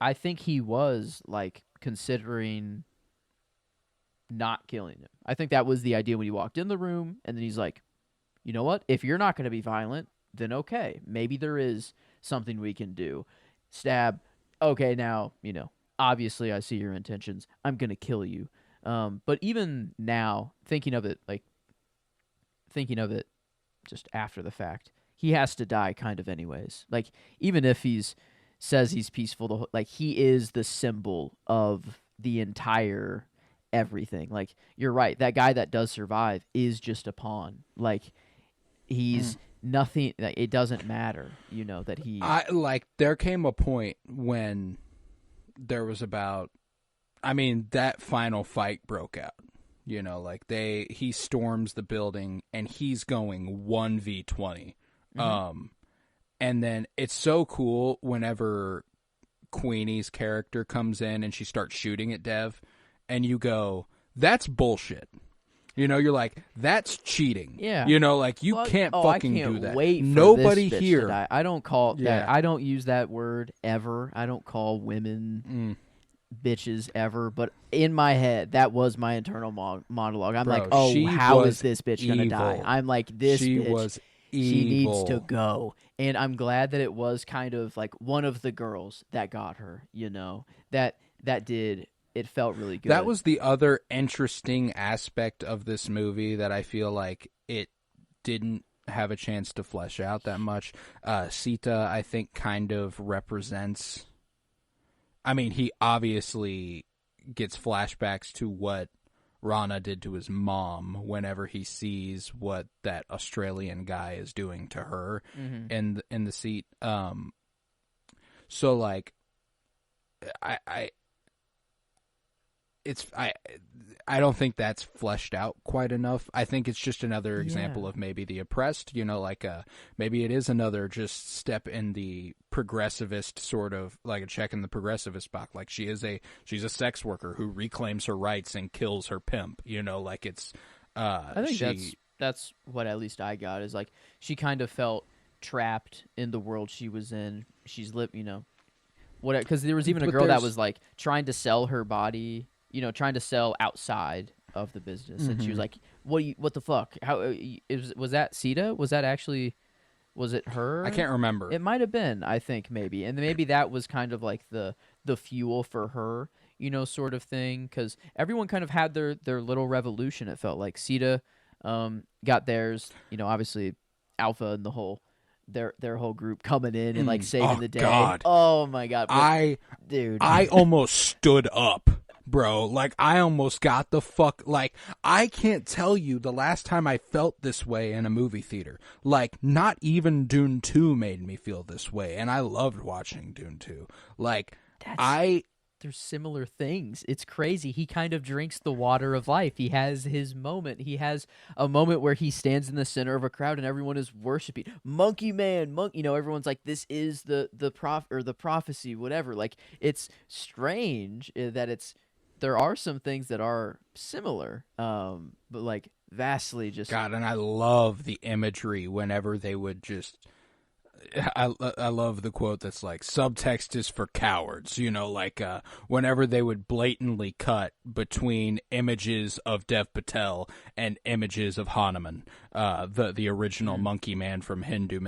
I think he was like considering not killing him. I think that was the idea when he walked in the room, and then he's like, you know what? If you're not going to be violent, then okay. Maybe there is something we can do. Stab. Okay, now, obviously I see your intentions. I'm going to kill you. But even now, thinking of it just after the fact, he has to die kind of anyways. Like, even if says he's peaceful, he is the symbol of the entire everything. Like, you're right. That guy that does survive is just a pawn. Like, he's nothing. Like, it doesn't matter, that he. There came a point when there was that final fight broke out. He storms the building and he's going 1v20. And then it's so cool whenever Queenie's character comes in and she starts shooting at Dev, and you go, that's bullshit. You're like, that's cheating. Yeah. You can't fucking do that. Wait for Nobody this bitch here. To die. I don't call that. I don't use that word ever. I don't call women bitches ever. But in my head, that was my internal monologue. I'm like, how is this bitch gonna die? I'm like, this bitch. She needs to evil. go. And I'm glad that it was kind of like one of the girls that got her, that did it felt really That good. was the other interesting aspect of this movie that I feel like it didn't have a chance to flesh out that much. Sita, I think, kind of represents. I mean, he obviously gets flashbacks to what Rana did to his mom whenever he sees what that Australian guy is doing to her Mm-hmm. in the seat. So like, I it's I don't think that's fleshed out quite enough. I think it's just another example Yeah. of maybe the oppressed, like maybe it is another just step in the progressivist sort of, like a check in the progressivist box. Like she's a sex worker who reclaims her rights and kills her pimp, like it's I think she that's what at least I got is like she kind of felt trapped in the world she was in. She's what, because there was even a but girl that there's was like trying to sell her body, trying to sell outside of the business, and she was Mhm. like, what the fuck? How was that Sita? Was it I her? can't remember. It might have been, I think, maybe, and maybe that was kind of like the fuel for her, sort of thing, because everyone kind of had their little revolution. It felt like Sita got theirs, obviously Alpha and the whole their whole group coming in and like saving Oh the day. God. Oh my god, I dude. I almost stood up, bro. Like, I almost got the fuck. Like, I can't tell you the last time I felt this way in a movie theater. Like, not even Dune 2 made me feel this way. And I loved watching Dune 2. Like, That's There's similar things. It's crazy. He kind of drinks the water of life. He has his moment. He has a moment where he stands in the center of a crowd and everyone is worshiping. Monkey man, everyone's like, this is the prophecy, whatever. Like, it's strange that there are some things that are similar, but like vastly just. God, and I love the imagery whenever they would just. I love the quote that's like, subtext is for cowards, like whenever they would blatantly cut between images of Dev Patel and images of Hanuman, the original monkey man from Hindu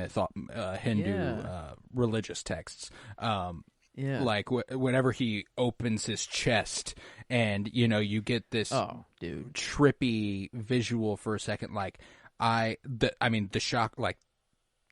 religious texts. Yeah. Like whenever he opens his chest and you get this Oh, dude. trippy visual for a second, like the shock, like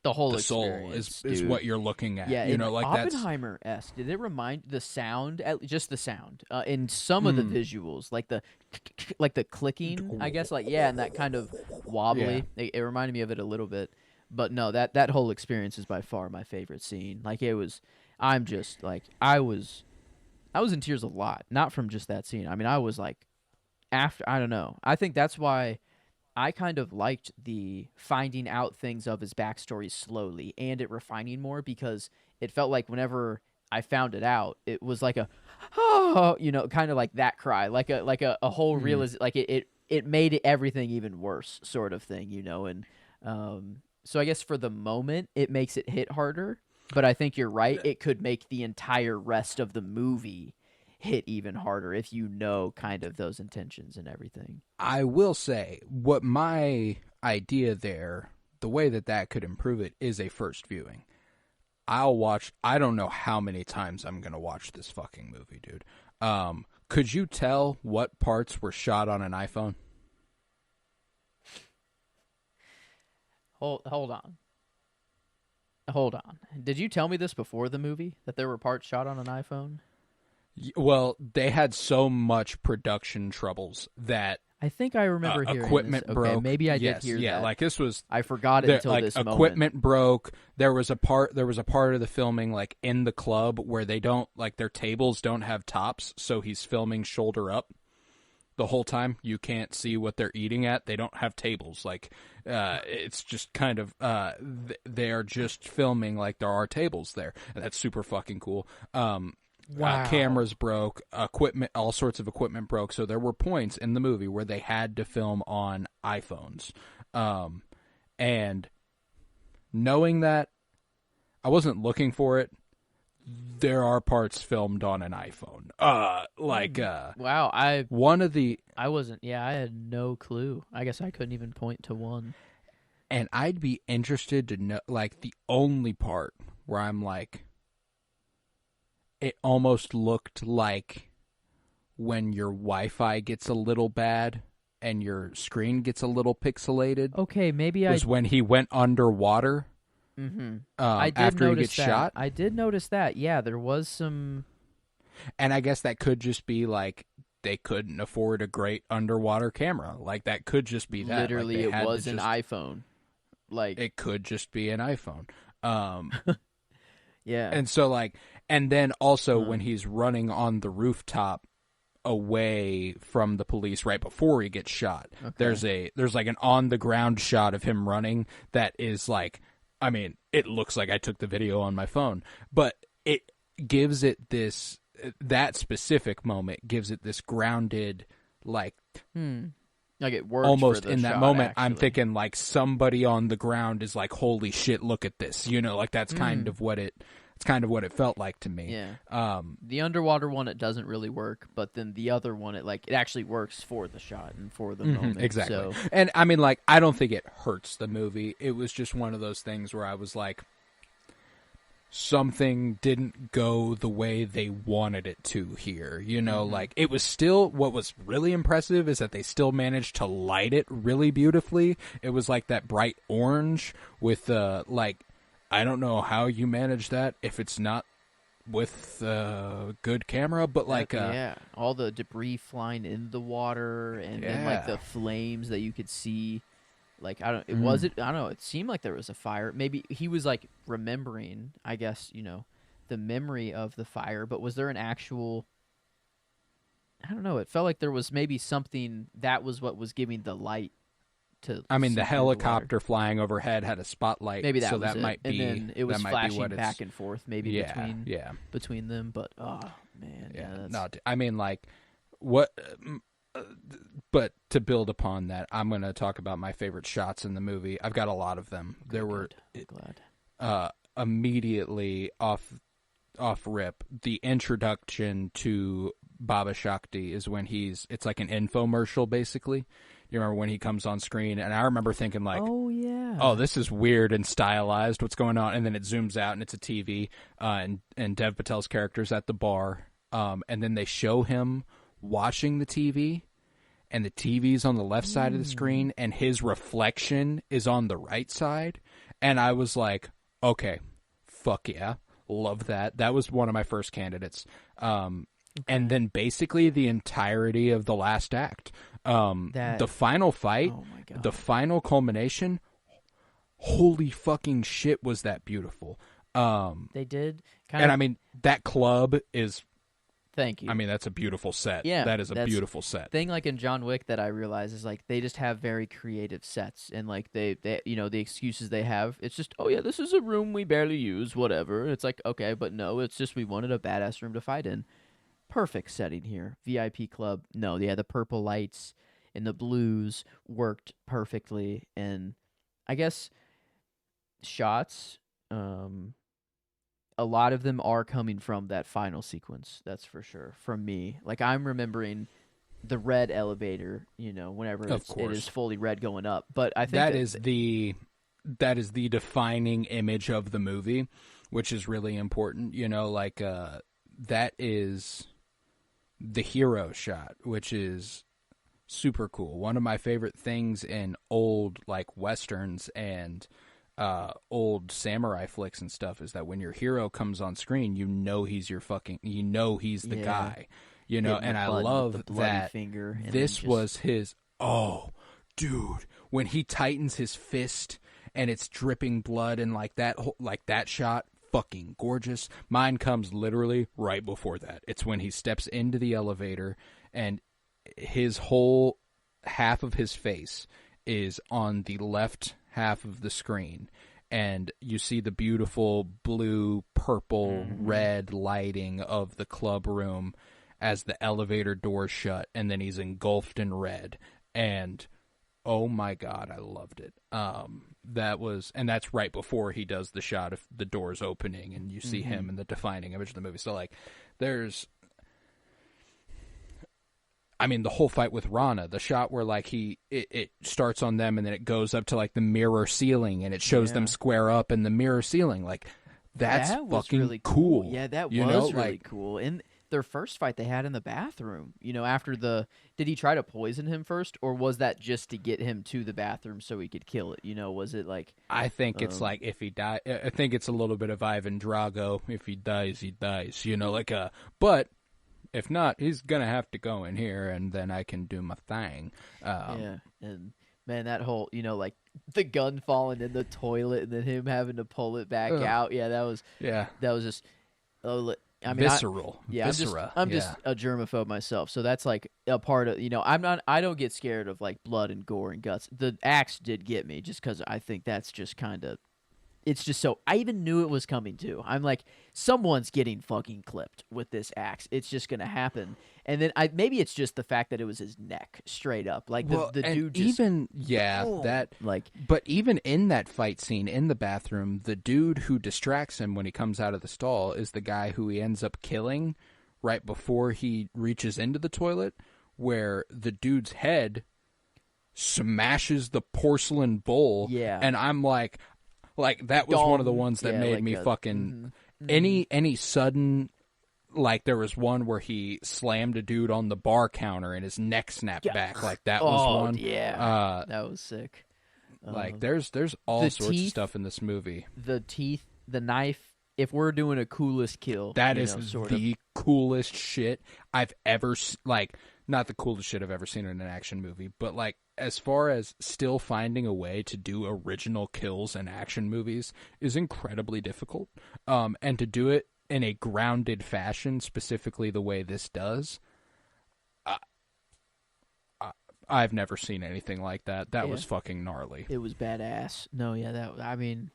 The whole the soul experience, is dude. what you're looking at. Yeah, Like that's Oppenheimer-esque. Did it remind the sound, just the sound, in some of the visuals, like the clicking, I guess, and that kind of wobbly. It reminded me of it a little bit, but no, that whole experience is by far my favorite scene. Like it was, I'm just like I was in tears a lot, not from just that scene. I mean, I was like, after, I don't know. I think that's why I kind of liked the finding out things of his backstory slowly and it refining more, because it felt like whenever I found it out, it was like a, oh, kind of like that cry, like a whole like it made everything even worse, sort of thing, and so I guess for the moment it makes it hit harder, but I think you're right. It could make the entire rest of the movie hit even harder if kind of those intentions and everything. I will say what my idea there, the way that could improve it, is a first viewing. I don't know how many times I'm gonna watch this fucking movie, dude. Could you tell what parts were shot on an iPhone? Hold on. Hold on. Did you tell me this before the movie, that there were parts shot on an iPhone? Well, they had so much production troubles that I think I remember hearing equipment this. broke. Okay, maybe I yes, did hear yeah, that. like this was. I forgot it until like this equipment moment. broke. There was a part of the filming, like in the club, where they don't, like, their tables don't have tops, so he's filming shoulder up the whole time. You can't see what they're eating at. They don't have tables. Like, it's just kind of they are just filming like there are tables there, and that's super fucking cool. Wow. Cameras broke, equipment, all sorts of equipment broke. So there were points in the movie where they had to film on iPhones. And knowing that, I wasn't looking for it. There are parts filmed on an iPhone. Wow, I one of the wasn't. Yeah, I had no clue. I guess I couldn't even point to one. And I'd be interested to know, like, the only part where I'm like, it almost looked like when your Wi-Fi gets a little bad and your screen gets a little pixelated. Okay, maybe was when he went underwater. Mm-hmm. After he gets shot. I did notice that. Yeah, there was some. And I guess that could just be like they couldn't afford a great underwater camera. Like that could just be that. Literally, like, it was an iPhone. Like it could just be an iPhone. Yeah. And so like, and then also when he's running on the rooftop away from the police right before he gets shot, there's like an on the ground shot of him running that is like, I mean, it looks like I took the video on my phone, but it gives it this, that specific moment gives it this grounded, like, like it works almost for the in that shot, moment. actually. I'm thinking like somebody on the ground is like, holy shit, look at this, you know, like that's kind of what it. It's kind of what it felt like to me. Yeah. The underwater one, it doesn't really work, but then the other one, it actually works for the shot and for the moment. Exactly. So. And I mean, like, I don't think it hurts the movie. It was just one of those things where I was like, something didn't go the way they wanted it to here. You know, like, it was still, what was really impressive is that they still managed to light it really beautifully. It was like that bright orange with, like, I don't know how you manage that if it's not with a good camera, but like yeah, all the debris flying in the water and then like the flames that you could see. Like I don't know, it seemed like there was a fire. Maybe he was like remembering, I guess, you know, the memory of the fire, but was there an actual, I don't know, it felt like there was maybe something that was what was giving the light. I mean, the helicopter flying overhead had a spotlight. Maybe that so was that it. might be. And then it was flashing back and forth, maybe between between them. But oh man, no, I mean, like what? But to build upon that, I'm going to talk about my favorite shots in the movie. I've got a lot of them. There were immediately off rip, the introduction to Baba Shakti is when it's like an infomercial basically. You remember when he comes on screen, and I remember thinking like, oh yeah, oh, this is weird and stylized. What's going on? And then it zooms out and it's a TV, and Dev Patel's character's at the bar, and then they show him watching the TV, and the TV's on the left side of the screen, and his reflection is on the right side, and I was like, okay, fuck yeah, love that. That was one of my first candidates. And then basically the entirety of the last act. The final fight, the final culmination, holy fucking shit, was that beautiful. They did I mean, that club is... Thank you. I mean, that's a beautiful set. Yeah, that is a beautiful set. Thing like in John Wick that I realize is like they just have very creative sets, and like they you know, the excuses they have, it's just, oh yeah, this is a room we barely use, whatever. It's like, okay, but no, it's just we wanted a badass room to fight in. Perfect setting here. VIP club. No, yeah, the purple lights and the blues worked perfectly, and I guess shots, a lot of them are coming from that final sequence, that's for sure, from me. Like, I'm remembering the red elevator, you know, whenever it is fully red going up. But I think that is the defining image of the movie, which is really important. You know, like, that is the hero shot, which is super cool. One of my favorite things in old, like, westerns and old samurai flicks and stuff is that when your hero comes on screen, you know he's he's the guy, you know. And I love that this was his. Oh, dude, when he tightens his fist and it's dripping blood and like that shot, fucking gorgeous. Mine comes literally right before that. It's when he steps into the elevator and his whole half of his face is on the left half of the screen, and you see the beautiful blue, purple, red lighting of the club room as the elevator doors shut, and then he's engulfed in red. And oh my god, I loved it. That's right before he does the shot of the doors opening, and you see him in the defining image of the movie. So like, I mean, the whole fight with Rana, the shot where like it starts on them and then it goes up to like the mirror ceiling and it shows them square up in the mirror ceiling. Like that's fucking really cool. Yeah, that you was know? really Like, cool. And their first fight they had in the bathroom, after did he try to poison him first, or was that just to get him to the bathroom so he could kill it? Was it like I think it's like if he die, I think it's a little bit of Ivan Drago. If he dies, he dies. But if not, he's gonna have to go in here, and then I can do my thing. yeah, and man, that whole like the gun falling in the toilet and then him having to pull it back out. Yeah, that was just. I mean, visceral. I'm just a germaphobe myself, so that's like a part of I don't get scared of like blood and gore and guts. The axe did get me just because I think that's just kind of. It's just so I even knew it was coming too. I'm like, someone's getting fucking clipped with this axe. It's just gonna happen. And then maybe it's just the fact that it was his neck straight up. Like the dude just But even in that fight scene in the bathroom, the dude who distracts him when he comes out of the stall is the guy who he ends up killing right before he reaches into the toilet, where the dude's head smashes the porcelain bowl. Yeah. And I'm like that was one of the ones that made me fucking any sudden, like there was one where he slammed a dude on the bar counter and his neck snapped back. Like that was one. Yeah, that was sick. Like there's all sorts of stuff in this movie. The teeth, the knife. If we're doing a coolest kill, that is the coolest shit I've ever not the coolest shit I've ever seen in an action movie, but like as far as still finding a way to do original kills in action movies is incredibly difficult. And to do it in a grounded fashion, specifically the way this does, I've never seen anything like that. That was fucking gnarly. It was badass. No, yeah, I mean,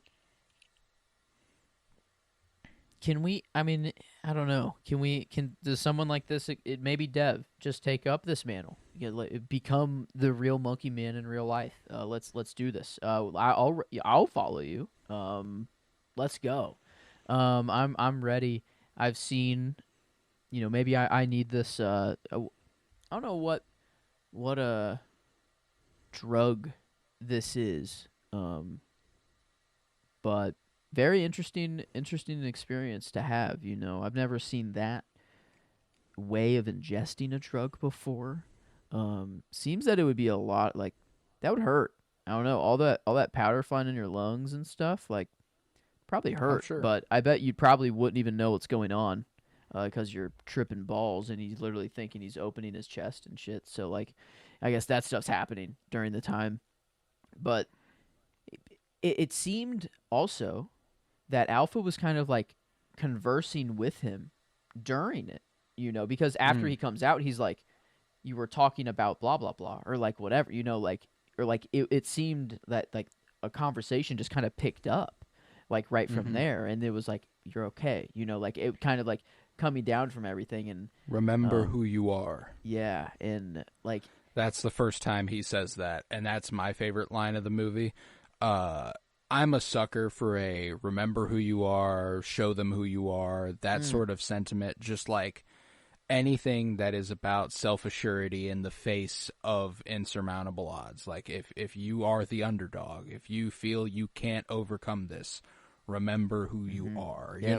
I don't know. Does someone like this, it maybe Dev, just take up this mantle? Become the real Monkey Man in real life. Let's do this. I'll follow you. Let's go. I'm ready. I've seen, maybe I need this. I don't know what a drug this is. But very interesting experience to have. I've never seen that way of ingesting a drug before. Seems that it would be a lot, like that would hurt. I don't know, all that powder flying in your lungs and stuff, like probably hurt. Sure. But I bet you probably wouldn't even know what's going on because you're tripping balls and he's literally thinking he's opening his chest and shit. So like, I guess that stuff's happening during the time. But it seemed also that Alpha was kind of like conversing with him during it, because after he comes out, he's like, you were talking about blah, blah, blah, or like whatever, it seemed that like a conversation just kind of picked up like right from there. And it was like, you're okay. Like it kind of like coming down from everything and remember who you are. Yeah. And like, that's the first time he says that. And that's my favorite line of the movie. I'm a sucker for a remember who you are, show them who you are, that sort of sentiment, just like anything that is about self-assurity in the face of insurmountable odds. Like if you are the underdog, if you feel you can't overcome this, remember who you are. Yeah,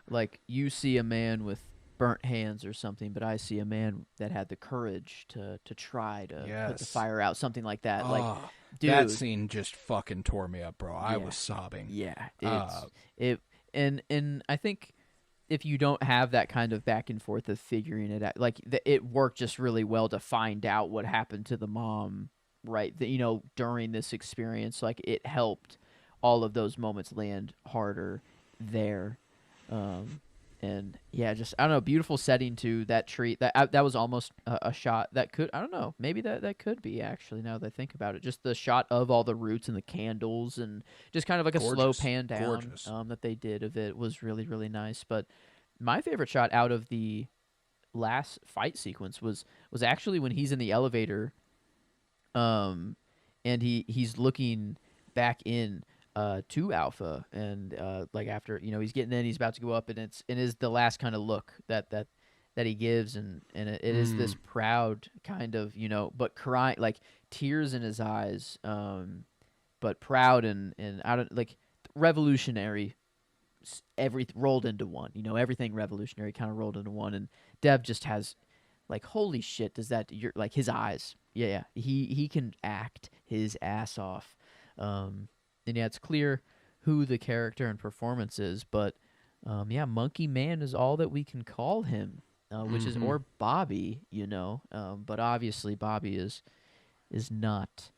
like you see a man with burnt hands or something, but I see a man that had the courage to try to put the fire out, something like that. Like, dude, that scene just fucking tore me up, bro. I was sobbing. Yeah, and I think if you don't have that kind of back and forth of figuring it out, like it worked just really well to find out what happened to the mom, right? During this experience, like it helped all of those moments land harder there. And yeah, just I don't know, beautiful setting too. That tree that was almost a shot that could, I don't know, maybe that could be actually, now that I think about it, just the shot of all the roots and the candles and just kind of like a slow pan down that they did of it was really, really nice. But my favorite shot out of the last fight sequence was actually when he's in the elevator, and he's looking back in to Alpha, and like after he's getting in, he's about to go up, and it is the last kind of look that that he gives, and it is this proud kind of, but crying, like tears in his eyes, but proud and I don't like revolutionary, everything rolled into one. Everything revolutionary kind of rolled into one, and Dev just has like, holy shit, does that you're like his eyes. Yeah, he can act his ass off. And yeah, it's clear who the character and performance is, but Monkey Man is all that we can call him, which is, or Bobby, but obviously Bobby is not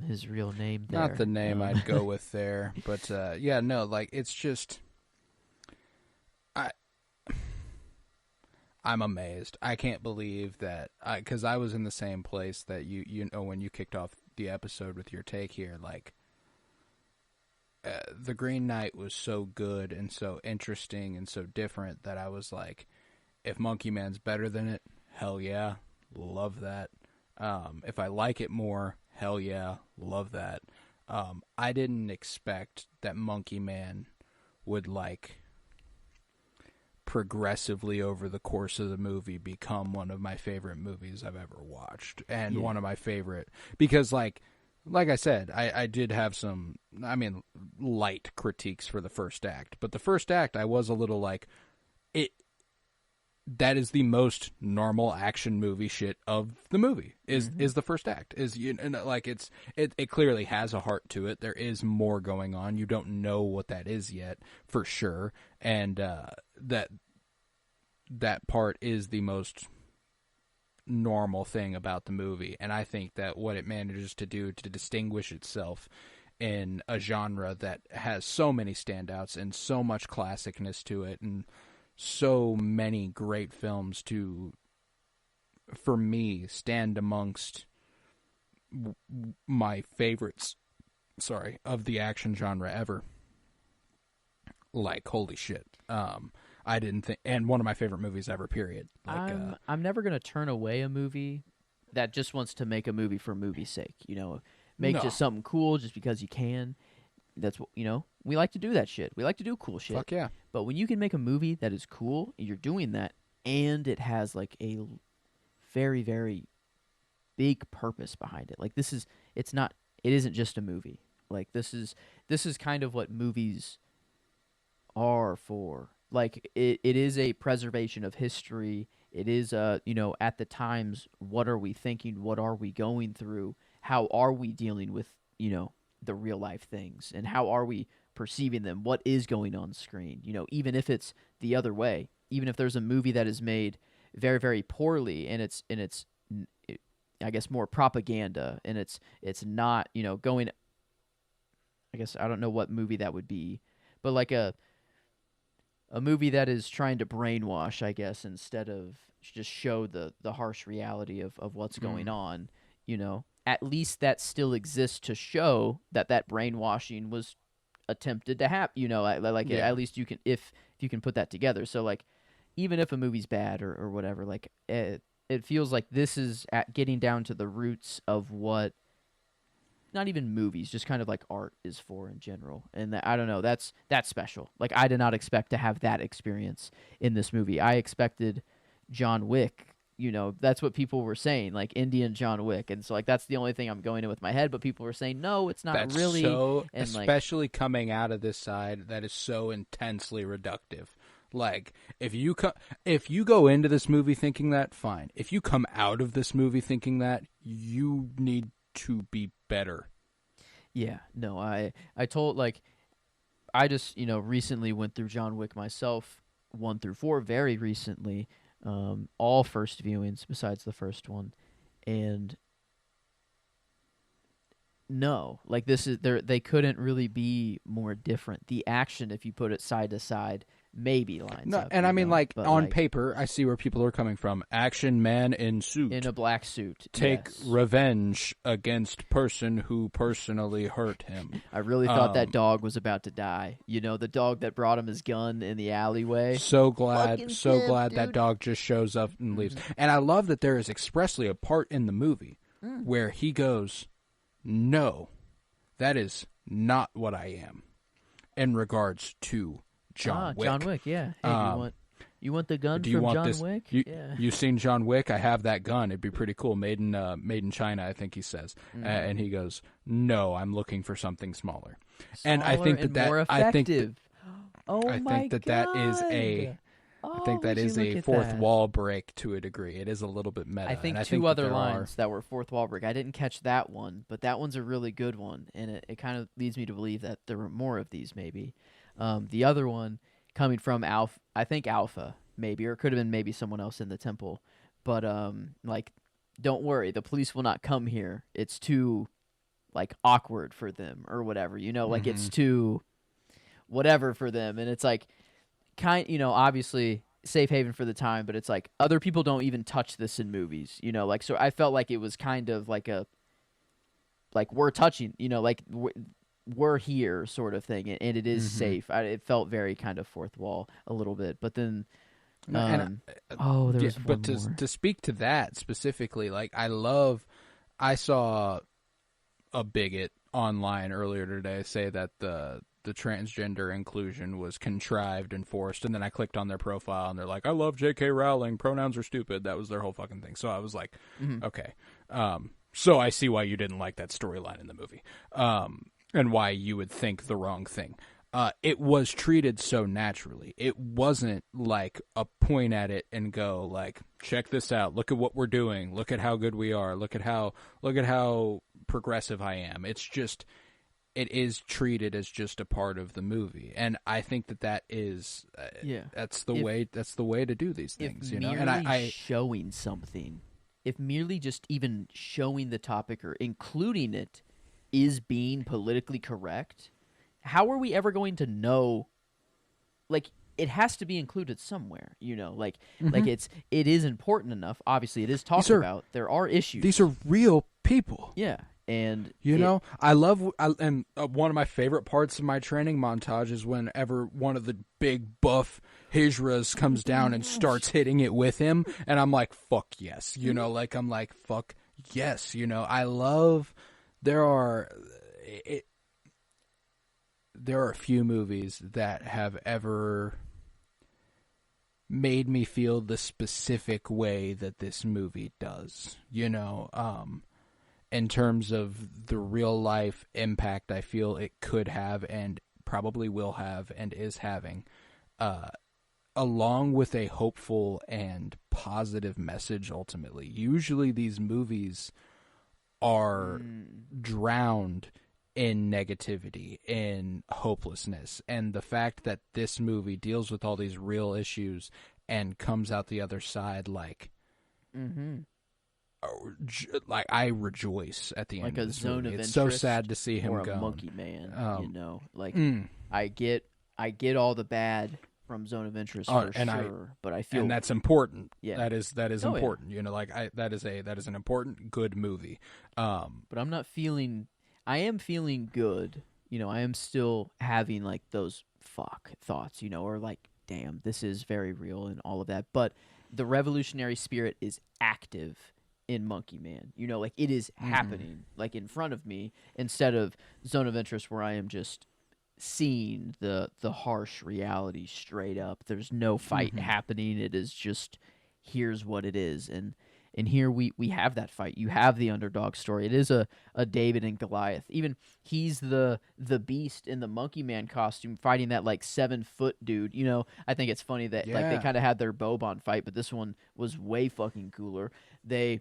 his real name there. Not the name I'd go with there, but like it's just I'm amazed. I can't believe that, because I was in the same place that you when you kicked off the episode with your take here, like The Green Knight was so good and so interesting and so different that I was like, if Monkey Man's better than it, hell yeah, love that. If I like it more, hell yeah, love that. I didn't expect that Monkey Man would like progressively over the course of the movie become one of my favorite movies I've ever watched, and one of my favorite, because like I said, I did have some, light critiques for the first act, but the first act I was a little like, that is the most normal action movie shit of the movie is the first act. It clearly has a heart to it. There is more going on. You don't know what that is yet for sure. And that part is the most normal thing about the movie. And I think that what it manages to do to distinguish itself in a genre that has so many standouts and so much classicness to it, and so many great films to, for me, stand amongst my favorites, of the action genre ever. Like, holy shit. I didn't think, and one of my favorite movies ever, period. Like, I'm never going to turn away a movie that just wants to make a movie for movie's sake, make just something cool just because you can. That's what, we like to do that shit. We like to do cool shit. Fuck yeah. But when you can make a movie that is cool, you're doing that, and it has like a very, very big purpose behind it. Like it isn't just a movie. Like this is kind of what movies are for. Like it is a preservation of history. It is at the times, what are we thinking? What are we going through? How are we dealing with, the real life things, and how are we perceiving them? What is going on screen? Even if it's the other way, even if there's a movie that is made very, very poorly, and it's I guess more propaganda, and it's not, going, I guess I don't know what movie that would be, but like a movie that is trying to brainwash, I guess, instead of just show the harsh reality of what's going on, at least that still exists to show that brainwashing was attempted to happen, at least you can, if you can put that together. So like, even if a movie's bad or whatever, like it feels like this is getting down to the roots of what, not even movies, just kind of like art is for in general. And I don't know, that's special. Like I did not expect to have that experience in this movie. I expected John Wick. That's what people were saying, like Indian John Wick. And so like that's the only thing I'm going in with my head, but people were saying, no, it's not. That's really. So, and especially coming out of this side, that is so intensely reductive. Like if you go into this movie thinking that, fine. If you come out of this movie thinking that, you need to be better. Yeah, no, I told, like, I just, recently went through John Wick myself, 1 through 4, very recently, all first viewings besides the first one, and no, like they couldn't really be more different. The action, if you put it side to side, maybe lines up. And I mean, on paper, I see where people are coming from. Action man in suit. In a black suit. Take revenge against person who personally hurt him. I really thought that dog was about to die. The dog that brought him his gun in the alleyway. So glad that dog just shows up and leaves. And I love that there is expressly a part in the movie where he goes, no, that is not what I am, in regards to John Wick. John Wick, yeah. Hey, You want the gun Do you from want John this? Wick? Yeah. You seen John Wick? I have that gun. It'd be pretty cool. Made in China, I think he says. And he goes, "No, I'm looking for something smaller." And I think that more effective. I think that is a I think that is a fourth wall break to a degree. It is a little bit meta. I think and two other lines that were fourth wall break. I didn't catch that one, but that one's a really good one, and it kind of leads me to believe that there were more of these maybe. The other one coming from Alpha, I think Alpha maybe, or it could have been maybe someone else in the temple. But like, don't worry, the police will not come here. It's too like awkward for them or whatever, like it's too whatever for them, and it's like obviously safe haven for the time, but it's like other people don't even touch this in movies, like, so I felt like it was kind of like we're touching, like we're here sort of thing, and it is safe. It felt very kind of fourth wall a little bit, but then there was one more. To speak to that specifically, like I saw a bigot online earlier today say that the transgender inclusion was contrived and forced, and then I clicked on their profile and they're like, "I love J.K. Rowling, pronouns are stupid." That was their whole fucking thing. So I was like, okay, so I see why you didn't like that storyline in the movie, and why you would think the wrong thing. It was treated so naturally. It wasn't like a point at it and go like, check this out, look at what we're doing, look at how good we are, look at how progressive I am. It's just, it is treated as just a part of the movie, and I think that is that's the way to do these things, And I showing something, if merely just even showing the topic or including it is being politically correct, how are we ever going to know? Like, it has to be included somewhere, like it is important enough. Obviously, it is talked about. There are issues. These are real people. Yeah. And I love and one of my favorite parts of my training montage is whenever one of the big buff Hijras comes down and starts hitting it with him, and I'm like, fuck yes, like I'm like, fuck yes, I love. There are a few movies that have ever made me feel the specific way that this movie does, in terms of the real life impact I feel it could have and probably will have and is having, along with a hopeful and positive message ultimately. Usually these movies are drowned in negativity, in hopelessness, and the fact that this movie deals with all these real issues and comes out the other side like I rejoice at the end of this movie. It's so sad to see him go. A monkey man, I get all the bad from Zone of Interest for sure, but I feel, and that's important. Yeah, that is important. Yeah. That is an important good movie. But I'm not feeling. I am feeling good. I am still having like those fuck thoughts. Or like, damn, this is very real and all of that. But the revolutionary spirit is active in Monkey Man, like it is happening like in front of me, instead of Zone of Interest where I am just seeing the harsh reality straight up. There's no fight happening. It is just, here's what it is. And here we have that fight. You have the underdog story. It is a David and Goliath. Even he's the beast in the Monkey Man costume fighting that like 7-foot dude. I think it's funny that like they kind of had their Bobon fight, but this one was way fucking cooler. They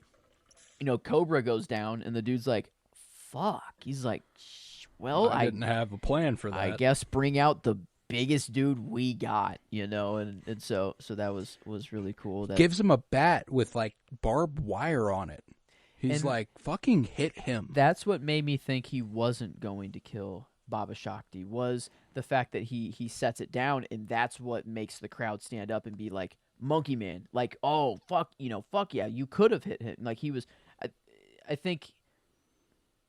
Cobra goes down, and the dude's like, fuck. He's like, well, I didn't have a plan for that. I guess bring out the biggest dude we got, and so that was really cool. That gives him a bat with like barbed wire on it. He's like, fucking hit him. That's what made me think he wasn't going to kill Baba Shakti, was the fact that he sets it down, and that's what makes the crowd stand up and be like, Monkey Man, like, oh fuck, fuck yeah, you could have hit him. Like, he was, I think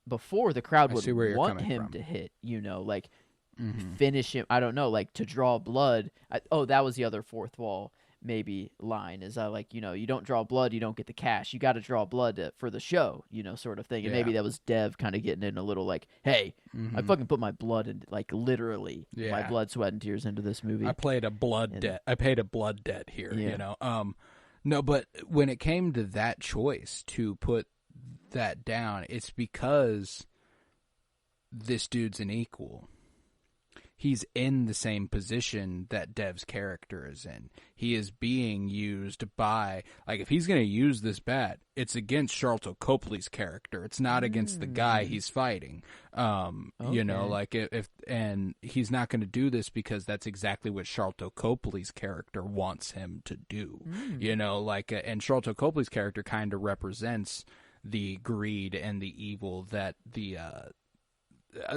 before the crowd would want him to hit, finish him. I don't know, like to draw blood. That was the other fourth wall maybe line is like, you don't draw blood, you don't get the cash. You got to draw blood for the show, sort of thing. And maybe that was Dev kind of getting in a little like, hey, I fucking put my blood in, like literally my blood, sweat, and tears into this movie. I paid a blood debt here, No, but when it came to that choice to put that down, it's because this dude's an equal. He's in the same position that Dev's character is in. He is being used by, like, if he's going to use this bat, it's against 𝗗𝗲𝘃 𝗃𝗣𝙔's character. It's not against the guy he's fighting. Like and he's not going to do this because that's exactly what 𝗗𝗲𝘃 𝗃𝗃's character wants him to do. And 𝗗𝗃𝘃 𝗃𝗃's character kind of represents the greed and the evil that the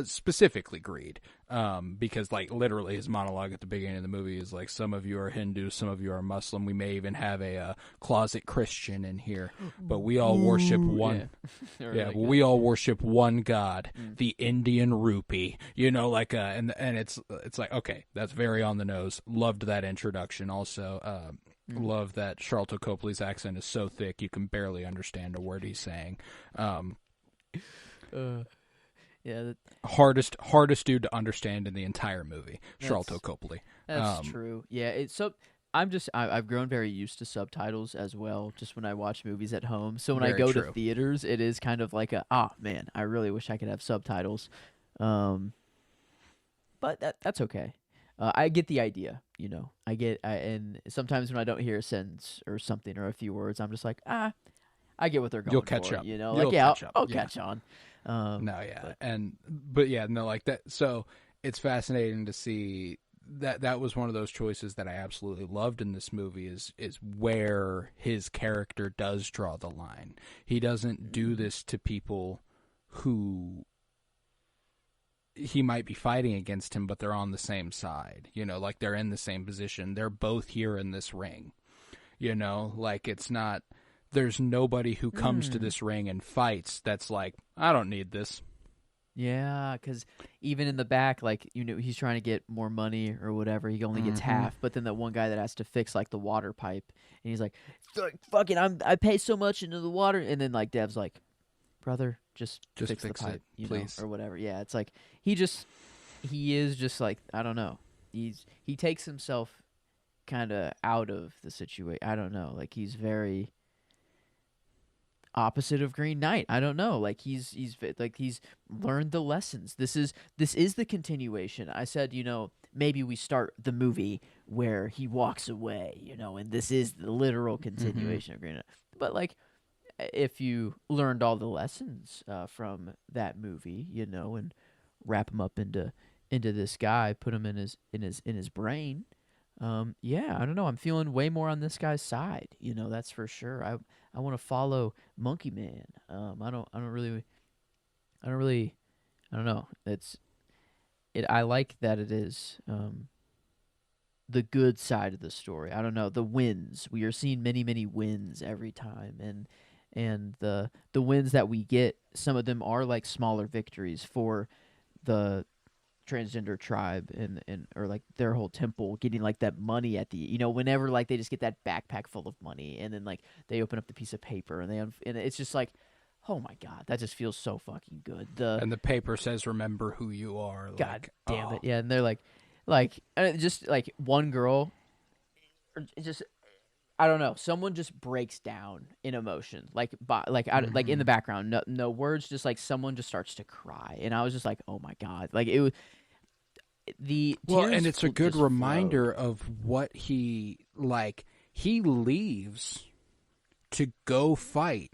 specifically greed, because like literally his monologue at the beginning of the movie is like, some of you are Hindu, some of you are Muslim, we may even have a closet Christian in here, but we all worship one we all worship one God, the Indian rupee, and it's like, okay, that's very on the nose. Loved that introduction. Also love that 𝗗𝗃𝘃 𝗃𝗃's accent is so thick you can barely understand a word he's saying. Yeah, hardest dude to understand in the entire movie, 𝗗𝗃𝘃 𝗃𝗃. That's true. Yeah, I've grown very used to subtitles as well, just when I watch movies at home. So when I go to theaters, it is kind of like man, I really wish I could have subtitles. But that's okay. I get the idea, and sometimes when I don't hear a sentence or something or a few words, I'm just like, I get what they're going for. You'll catch up. I'll catch on. Like that. So it's fascinating to see that was one of those choices that I absolutely loved in this movie is where his character does draw the line. He doesn't do this to people who he might be fighting against him, but they're on the same side, like they're in the same position. They're both here in this ring, like it's not, there's nobody who comes to this ring and fights that's like, I don't need this. Yeah, because even in the back, like, he's trying to get more money or whatever. He only gets half. But then that one guy that has to fix, like, the water pipe, and he's like, fuck it, I pay so much into the water. And then, like, Dev's like, brother, just fix the pipe, please. Or whatever. Yeah, it's like, he is just like, I don't know. He takes himself kind of out of the situation. I don't know. Like, he's very opposite of Green Knight. I don't know. Like he's learned the lessons. This is the continuation. I said, maybe we start the movie where he walks away, and this is the literal continuation of Green Knight. But like, if you learned all the lessons from that movie, and wrap him up into this guy, put him in his brain. I don't know. I'm feeling way more on this guy's side. That's for sure. I want to follow Monkey Man. I don't know. I like that it is the good side of the story. I don't know, the wins. We are seeing many, many wins every time, and the wins that we get, some of them are like smaller victories for the transgender tribe and or like their whole temple, getting like that money at the whenever like they just get that backpack full of money, and then like they open up the piece of paper and and it's just like, oh my god, that just feels so fucking good. And the paper says, remember who you are. God damn it. Yeah, and they're like just like one girl, or just, I don't know, someone just breaks down in emotion, like like in the background, no words, just like someone just starts to cry, and I was just like, oh my god, like it was and it's a good reminder of what he leaves to go fight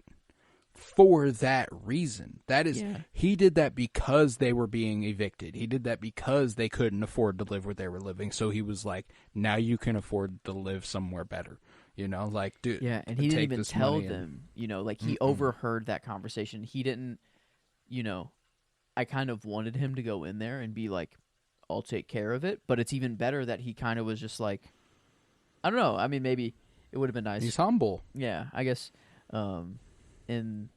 for that reason. That is, he did that because they were being evicted. He did that because they couldn't afford to live where they were living. So he was like, now you can afford to live somewhere better. Like, dude. Yeah, and he didn't even tell them, like he overheard that conversation. He didn't, I kind of wanted him to go in there and be like, I'll take care of it. But it's even better that he kind of was just like, I don't know. I mean, maybe it would have been nice. He's humble. Yeah, I guess. And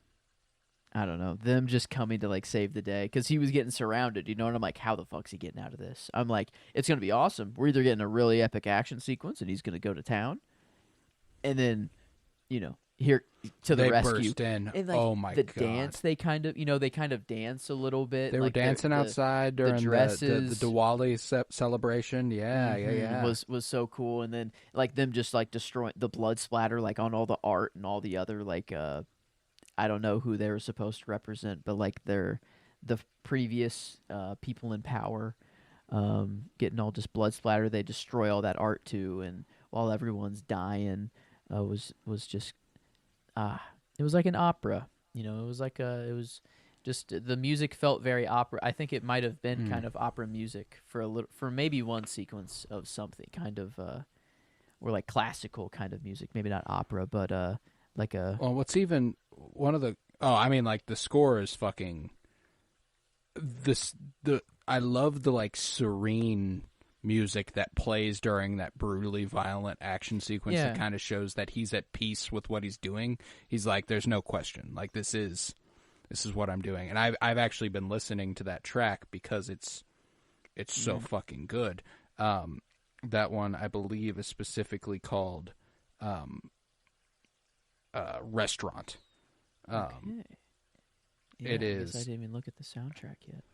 I don't know, them just coming to like save the day, because he was getting surrounded, and I'm like, how the fuck's he getting out of this? I'm like, it's gonna be awesome. We're either getting a really epic action sequence and he's gonna go to town, and then here to the They rescue. burst in. And like Oh my the god! dance, they kind of dance a little bit. They were like dancing outside during the dresses. Diwali celebration. Yeah, yeah. Was so cool. And then like them just like destroying the blood splatter like on all the art and all the other like I don't know who they were supposed to represent, but like the previous people in power, getting all just blood splatter. They destroy all that art too, and while everyone's dying, was just it was like an opera. It was like it was just the music felt very opera. I think it might have been kind of opera music for maybe one sequence of something kind of or like classical kind of music, maybe not opera, but like a. Well, what's even one of the I mean, like the score is fucking I love the like serene music that plays during that brutally violent action sequence that kind of shows that he's at peace with what he's doing. He's like, there's no question. Like this is what I'm doing. And I've actually been listening to that track because it's so fucking good. That one I believe is specifically called Restaurant. Okay. Yeah, it is. I didn't even look at the soundtrack yet.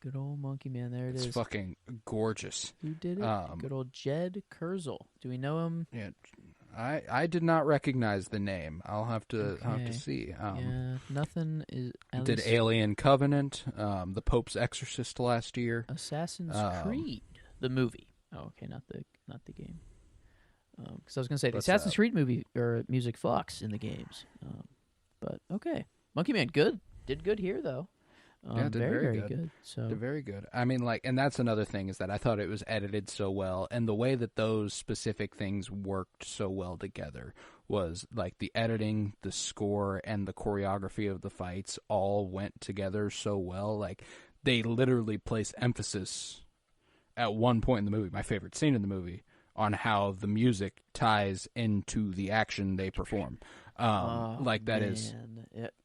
Good old Monkey Man. There it is. It's fucking gorgeous. Who did it? Good old 𝗗𝗃 Do we know him? Yeah, I did not recognize the name. I'll have to see. Yeah, nothing is. Did Alien Covenant, the Pope's Exorcist last year, Assassin's Creed, the movie. Oh, okay, not the game. Because I was gonna say the Assassin's Creed movie or music fucks in the games. But okay, Monkey Man, did good here though. Yeah, did very good. So did very good. I mean, like, and that's another thing is that I thought it was edited so well, and the way that those specific things worked so well together was like the editing, the score, and the choreography of the fights all went together so well. Like they literally place emphasis at one point in the movie, my favorite scene in the movie, on how the music ties into the action they perform. Like that is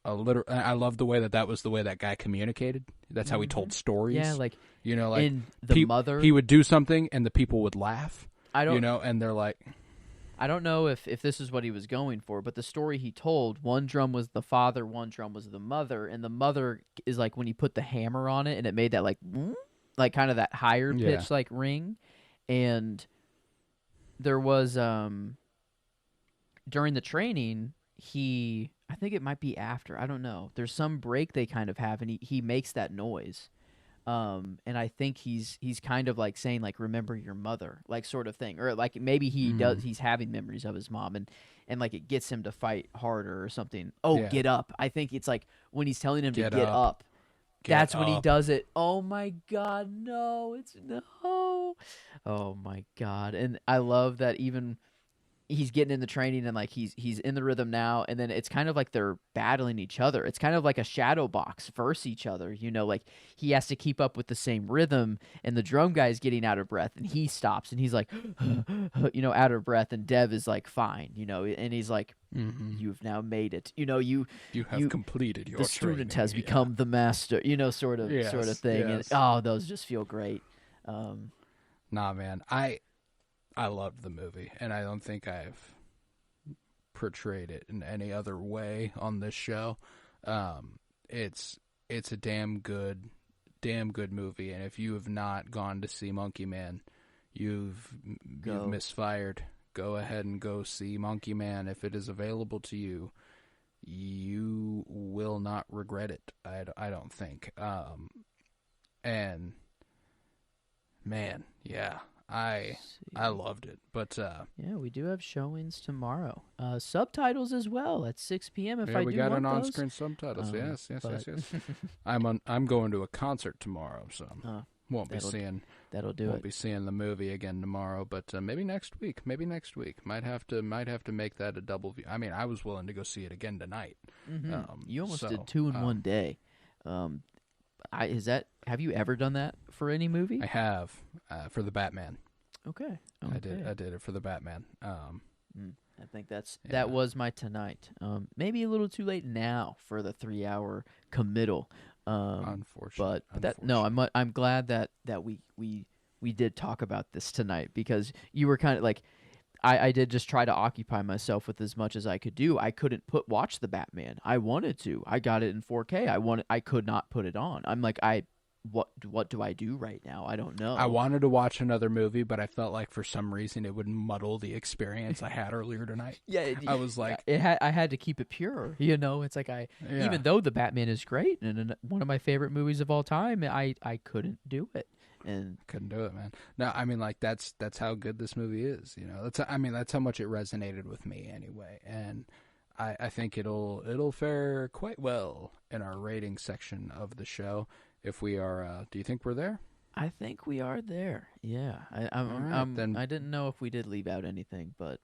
a literal. I love the way that was the way that guy communicated. That's how he told stories. Yeah, like like in the mother, he would do something and the people would laugh. I don't, and they're like, I don't know if this is what he was going for, but the story he told, one drum was the father, one drum was the mother, and the mother is like when he put the hammer on it and it made that like kind of that higher pitch like ring, and there was during the training. I think it might be after. I don't know. There's some break they kind of have, and he makes that noise. And I think he's kind of like saying like remember your mother, like sort of thing, or like maybe he's having memories of his mom, and like it gets him to fight harder or something. Get up. I think it's like when he's telling him to get up. That's when he does it. Oh my god, no! Oh my god, and I love that even. He's getting in the training and like he's in the rhythm now, and then it's kind of like they're battling each other. It's kind of like a shadow box versus each other, like he has to keep up with the same rhythm, and the drum guy's getting out of breath and he stops and he's like out of breath, and Dev is like fine, and he's like you've now made it, you have completed your the student has training. become the master, sort of thing. Yes. And those just feel great. Nah, man, I loved the movie, and I don't think I've portrayed it in any other way on this show. It's a damn good movie, and if you have not gone to see Monkey Man, you've misfired. Go ahead and go see Monkey Man if it is available to you. You will not regret it. I don't think. And man, yeah. I loved it, but yeah, we do have showings tomorrow. Subtitles as well at 6 p.m. If we got an on-screen subtitles. Yes. I'm going to a concert tomorrow, so won't be seeing the movie again tomorrow. But maybe next week. Might have to make that a double view. I mean, I was willing to go see it again tonight. You almost did two in one day. Have you ever done that for any movie? I have for the Batman. Okay. I did it for the Batman. I think that was my tonight. Maybe a little too late now for the 3-hour committal. Unfortunate. But I'm glad that we did talk about this tonight, because you were kind of like I did just try to occupy myself with as much as I could do. I couldn't watch the Batman. I wanted to. I got it in 4K. I could not put it on. I'm like, what do I do right now? I don't know. I wanted to watch another movie, but I felt like for some reason it would muddle the experience I had earlier tonight. Yeah, I was like, I had to keep it pure. It's like even though the Batman is great and one of my favorite movies of all time, I couldn't do it. And couldn't do it, man. No, I mean, like that's how good this movie is. That's how much it resonated with me anyway, and I think it'll fare quite well in our rating section of the show. If we are, do you think we're there? I think we are there. Yeah, then I didn't know if we did leave out anything, but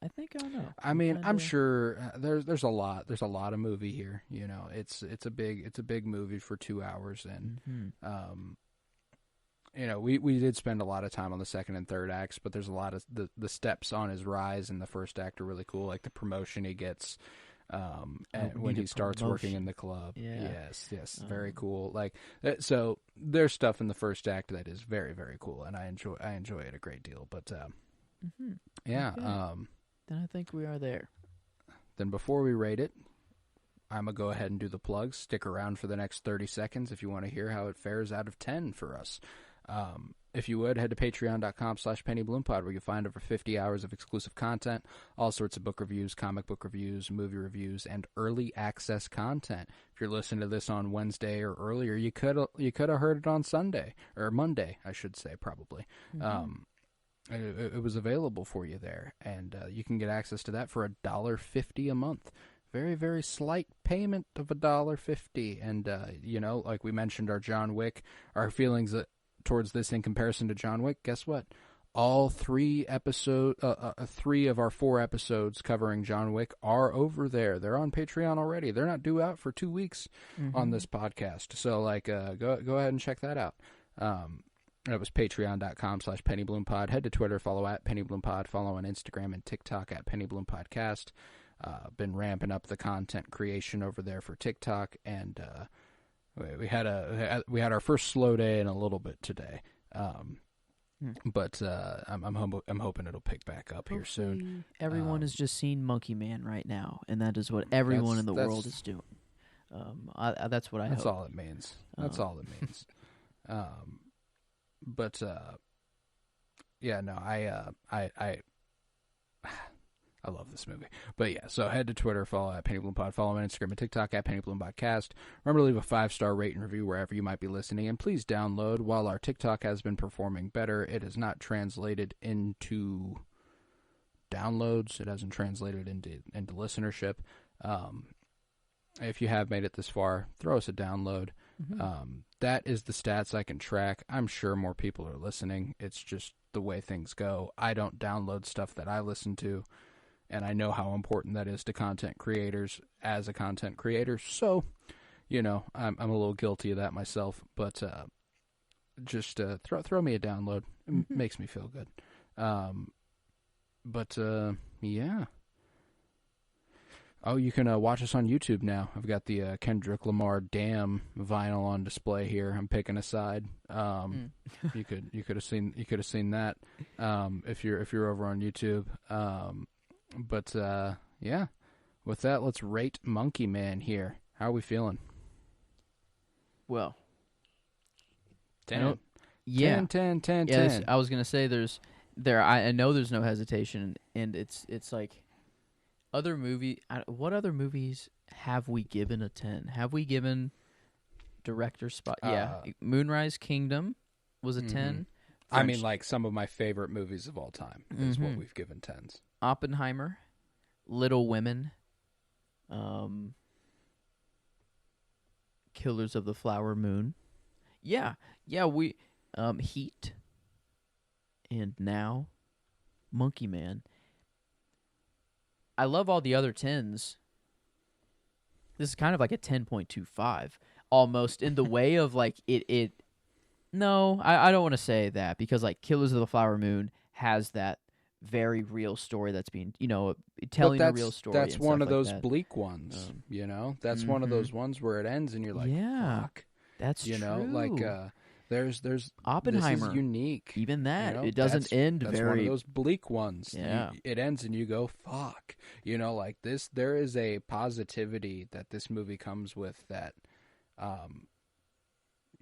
I think I know. I mean, I'm sure there's a lot of movie here. It's a big movie for 2 hours, and we did spend a lot of time on the second and third acts, but there's a lot of the steps on his rise in the first act are really cool, like the promotion he gets and when he starts working in the club. Yeah. Yes, very cool. Like, so there's stuff in the first act that is very, very cool, and I enjoy it a great deal. But yeah, okay. Then I think we are there. Then before we rate it, I'm going to go ahead and do the plugs. Stick around for the next 30 seconds if you want to hear how it fares out of 10 for us. If you would, head to patreon.com/PennyBloomPod, where you can find over 50 hours of exclusive content, all sorts of book reviews, comic book reviews, movie reviews, and early access content. If you're listening to this on Wednesday or earlier, you could have heard it on Sunday, or Monday, I should say, probably. It was available for you there, and you can get access to that for $1.50 a month. Very, very slight payment of $1.50. And, like we mentioned, our John Wick, our feelings towards this in comparison to John Wick, guess what? All three of our 4 episodes covering John Wick are over there. They're on Patreon already. They're not due out for 2 weeks on this podcast. So, go ahead and check that out. That was patreon.com/PennyBloomPod. Head to Twitter, follow at PennyBloomPod, follow on Instagram and TikTok at PennyBloomPodcast. Been ramping up the content creation over there for TikTok, and we had our first slow day in a little bit today, but I'm hoping it'll pick back up here soon. Everyone has just seen Monkey Man right now, and that is what everyone in the world is doing. That's what I hope. That's all it means. That's all it means. But yeah, no, I love this movie. But yeah, so head to Twitter, follow at PennyBloomPod, follow on Instagram and TikTok at PennyBloomPodcast. Remember to leave a 5-star rate and review wherever you might be listening, and please download. While our TikTok has been performing better, it has not translated into downloads. It hasn't translated into listenership. If you have made it this far, throw us a download. That is the stats I can track. I'm sure more people are listening. It's just the way things go. I don't download stuff that I listen to, and I know how important that is to content creators as a content creator. So, I'm a little guilty of that myself. But just throw me a download. It makes me feel good. Yeah. Oh, you can watch us on YouTube now. I've got the Kendrick Lamar "Damn" vinyl on display here. I'm picking a side. You could have seen that if you're over on YouTube. Yeah. With that, let's rate Monkey Man here. How are we feeling? Well, 10. Yeah. 10. I was gonna say I know there's no hesitation, and it's like. What other movies have we given a 10? Have we given director spot? Yeah, Moonrise Kingdom was a 10. I mean, like some of my favorite movies of all time is what we've given 10s. Oppenheimer, Little Women, Killers of the Flower Moon. Yeah, we Heat, and now Monkey Man. I love all the other 10s. This is kind of like a 10.25, almost in the way of like it. No, I don't want to say that, because like Killers of the Flower Moon has that very real story that's being, telling a real story. That's one of those like bleak ones, That's one of those ones where it ends and you're like, fuck. That's true. Like There's Oppenheimer. This is unique. Even that, You know, it doesn't end that's very. one of those bleak ones. Yeah. It ends and you go, fuck. You know, like this. There is a positivity that this movie comes with that,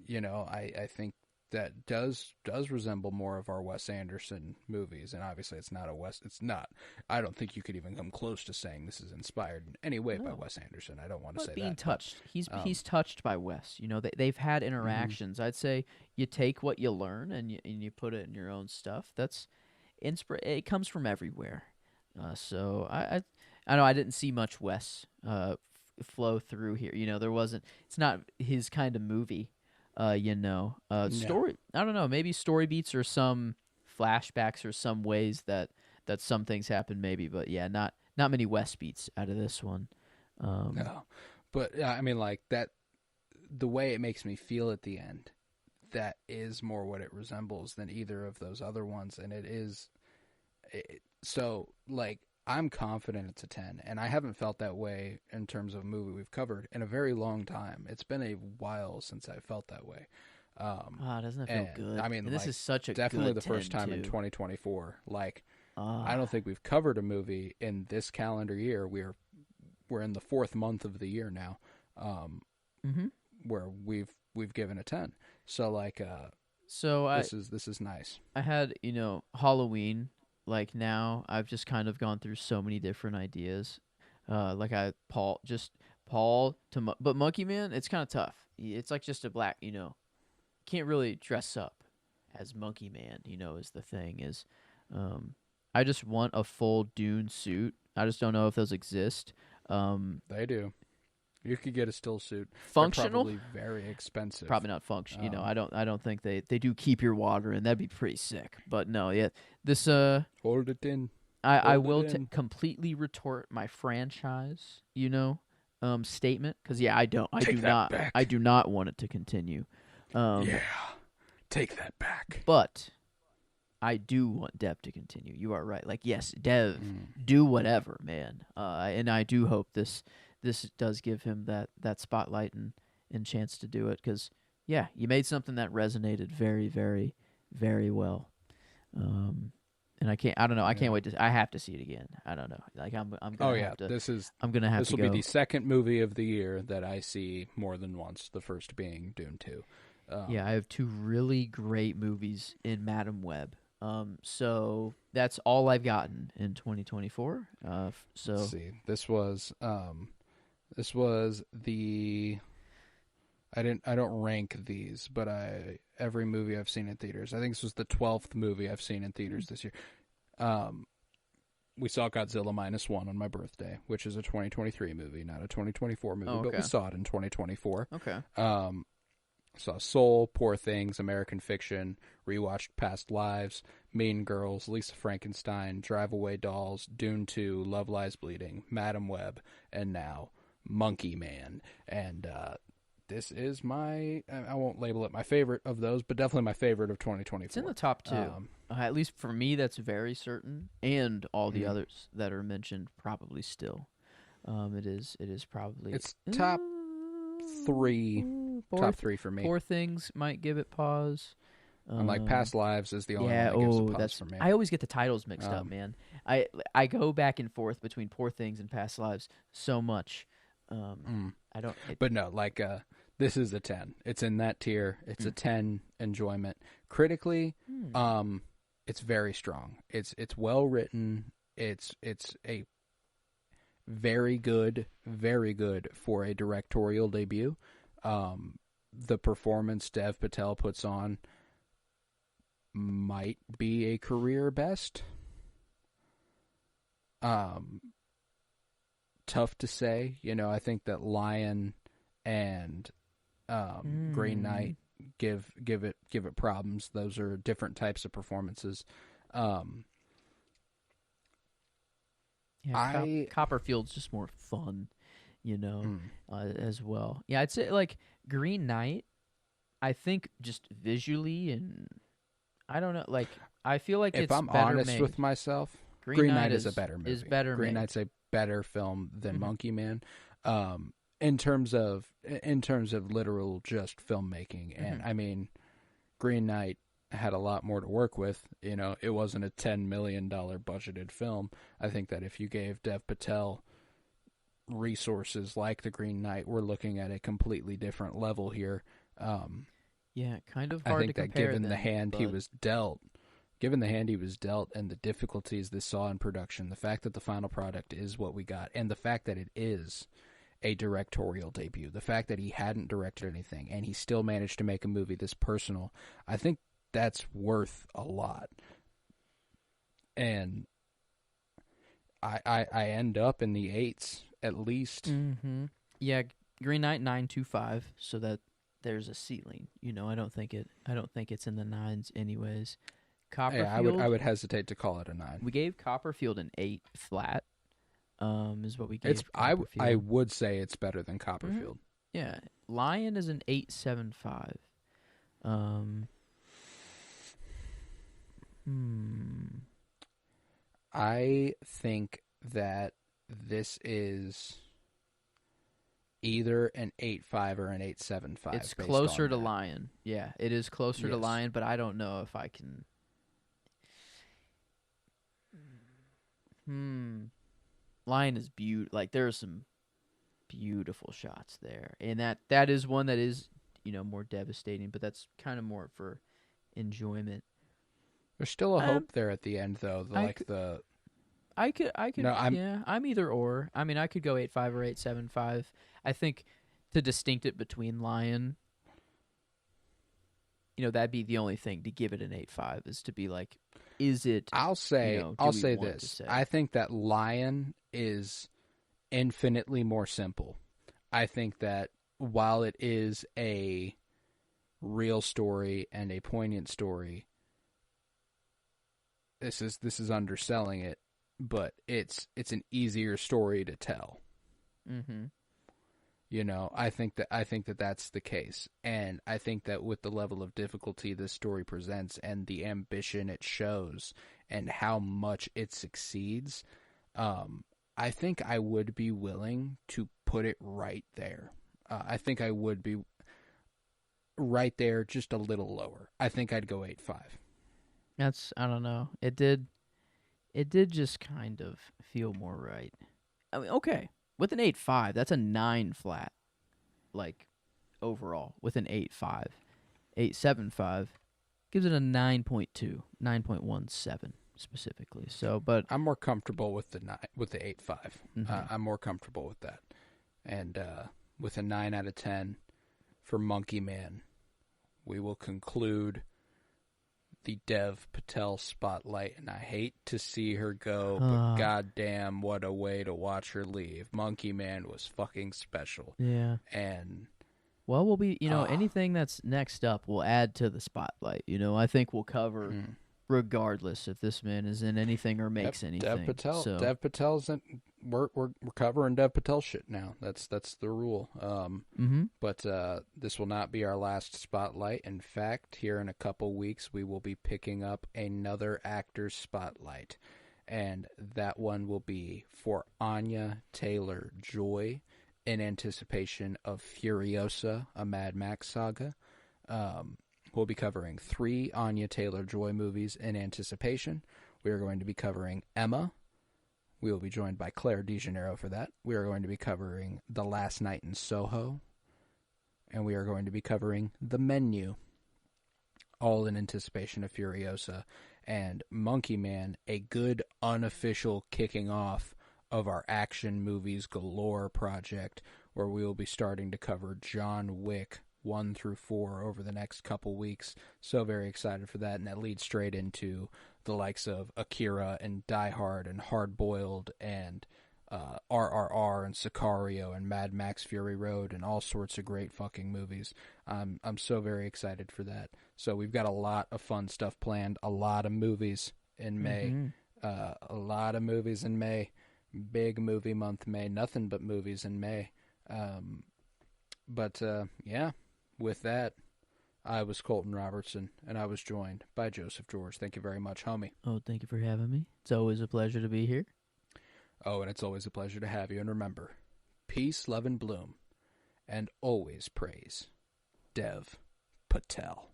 you know, I think that does resemble more of our Wes Anderson movies. And obviously, it's not. I don't think you could even come close to saying this is inspired in any way by Wes Anderson. I don't want to say being that. touched. He's touched by Wes. You know, they've had interactions. I'd say you take what you learn and you put it in your own stuff. That's it comes from everywhere. So I know I didn't see much Wes flow through here. You know, there wasn't. It's not his kind of movie. You know, story. I don't know. Maybe story beats or some flashbacks or some ways that some things happen. Maybe, but yeah, not many Wes beats out of this one. No, but I mean, like that. The way it makes me feel at the end, that is more what it resembles than either of those other ones, and it is. So, like, I'm confident it's a 10, and I haven't felt that way in terms of a movie we've covered in a very long time. It's been a while since I felt that way. Doesn't it feel good? I mean, and this like, is such a definitely good the first 10 time in too. 2024. Like, I don't think we've covered a movie in this calendar year. We're in the 4th month of the year now, where we've given a 10. So like, this is nice. I had, you know, Halloween. Like now, I've just kind of gone through so many different ideas. Like Paul to, but Monkey Man, it's kind of tough. It's like just a black, you know, can't really dress up as Monkey Man. You know, is the thing is, I just want a full Dune suit. I just don't know if those exist. They do. You could get a still suit. Functional, they're probably very expensive. Probably not function. You know, I don't think they do keep your water, and that'd be pretty sick. But no, yeah, this hold it in. I will completely retort my franchise, you know, statement because I do not want it to continue. Take that back. But I do want Dev to continue. You are right. Like, yes, Dev, do whatever, man. And I do hope this does give him that spotlight and chance to do it because, yeah, you made something that resonated very, very, very well. And I don't know. I can't wait I have to see it again. I don't know. Like I'm gonna have to. This will be the second movie of the year that I see more than once. The first being Dune 2. Yeah, I have 2 really great movies in Madam Web. So that's all I've gotten in 2024. So let's see. This was the. I don't rank these, but every movie I've seen in theaters. I think this was the 12th movie I've seen in theaters this year. We saw Godzilla -1 on my birthday, which is a 2023 movie, not a 2024 movie, but we saw it in 2024. Okay. Saw Soul, Poor Things, American Fiction, rewatched Past Lives, Mean Girls, Lisa Frankenstein, Drive Away Dolls, Dune 2, Love Lies Bleeding, Madam Web, and now Monkey Man. And this is I won't label it my favorite of those, but definitely my favorite of 2024. It's in the top 2. At least for me, that's very certain. And all the others that are mentioned probably still. It is probably... It's top 3. Top 3 for me. Poor Things might give it pause. I'm like Past Lives is the only one that gives a pause for me. I always get the titles mixed up, man. I go back and forth between Poor Things and Past Lives so much. I don't. But no, like this is a 10. It's in that tier. It's a 10 enjoyment. Critically, it's very strong. It's well written. It's a very good for a directorial debut. The performance Dev Patel puts on might be a career best. Tough to say. You know, I think that Lion and Green Knight give it problems. Those are different types of performances. Copperfield's just more fun, you know, as well. Yeah, I'd say like Green Knight. I think just visually and I don't know, like I feel like if it's I'm better honest made. with myself, Green Knight is a better movie. Green Knight's a better film than Monkey Man. In terms of literal just filmmaking, and I mean, Green Knight had a lot more to work with. You know, it wasn't a $10 million budgeted film. I think that if you gave Dev Patel resources like the Green Knight, we're looking at a completely different level here. Yeah, kind of I hard think to that compare given them, the hand he was dealt, and the difficulties this saw in production, the fact that the final product is what we got, and the fact that it is a directorial debut, the fact that he hadn't directed anything and he still managed to make a movie this personal, I think that's worth a lot. And I end up in the 8s at least. Mm-hmm. Yeah, Green Knight 9.25, so that there's a ceiling. You know, I don't think it's in the 9s anyways. Copperfield, Yeah, I would hesitate to call it a 9. We gave Copperfield an 8 flat. Is what we gave. I would say it's better than Copperfield. Mm-hmm. Yeah, Lion is an 8.75. I think that this is either an 8.5 or an 8.75. It's closer to Lion. Yeah, it is closer to Lion, but I don't know if I can. Lion is beautiful. Like, there are some beautiful shots there, and that is one that is, you know, more devastating, but that's kind of more for enjoyment. There's still a hope there at the end, though. I could. No, I'm either or. I mean, I could go 8.5 or 8.75. I think to distinct it between Lion, you know, that'd be the only thing to give it an 8.5 is to be like, is it? I'll say this. I think that Lion is infinitely more simple. I think that while it is a real story and a poignant story, this is underselling it, but it's an easier story to tell. Mm-hmm. You know, I think that that's the case, and I think that with the level of difficulty this story presents and the ambition it shows and how much it succeeds, I think I would be willing to put it right there. I think I would be right there, just a little lower. I think I'd go 8.5. I don't know. It did just kind of feel more right. I mean, okay. With an 8.5, that's a 9 flat, like, overall. With an 8.5. 8.75 gives it a 9.2, 9.17 specifically. So, but I'm more comfortable with the 8.5. Mm-hmm. I'm more comfortable with that. And with a 9 out of 10 for Monkey Man, we will conclude the Dev Patel spotlight, and I hate to see her go, but goddamn, what a way to watch her leave. Monkey Man was fucking special. Yeah. And well, we'll be, you know, anything that's next up we'll add to the spotlight. You know, I think we'll cover regardless if this man is in anything or makes anything. Dev Patel. So. Dev Patel's in. We're covering Dev Patel shit now. That's the rule. But this will not be our last spotlight. In fact, here in a couple weeks, we will be picking up another actor's spotlight, and that one will be for Anya Taylor-Joy in anticipation of Furiosa, a Mad Max saga. We'll be covering 3 Anya Taylor-Joy movies in anticipation. We are going to be covering Emma. We will be joined by Claire DeJaneiro for that. We are going to be covering The Last Night in Soho. And we are going to be covering The Menu. All in anticipation of Furiosa. And Monkey Man, a good unofficial kicking off of our action movies galore project, where we will be starting to cover John Wick 1 through 4 over the next couple weeks. So very excited for that. And that leads straight into the likes of Akira and Die Hard and Hard Boiled and RRR and Sicario and Mad Max Fury Road and all sorts of great fucking movies. I'm so very excited for that. So we've got a lot of fun stuff planned. A lot of movies in May. A lot of movies in May. Big movie month May. Nothing but movies in May. But yeah, with that, I was Colton Robertson, and I was joined by Joseph George. Thank you very much, homie. Oh, thank you for having me. It's always a pleasure to be here. Oh, and it's always a pleasure to have you. And remember, peace, love, and bloom, and always praise Dev Patel.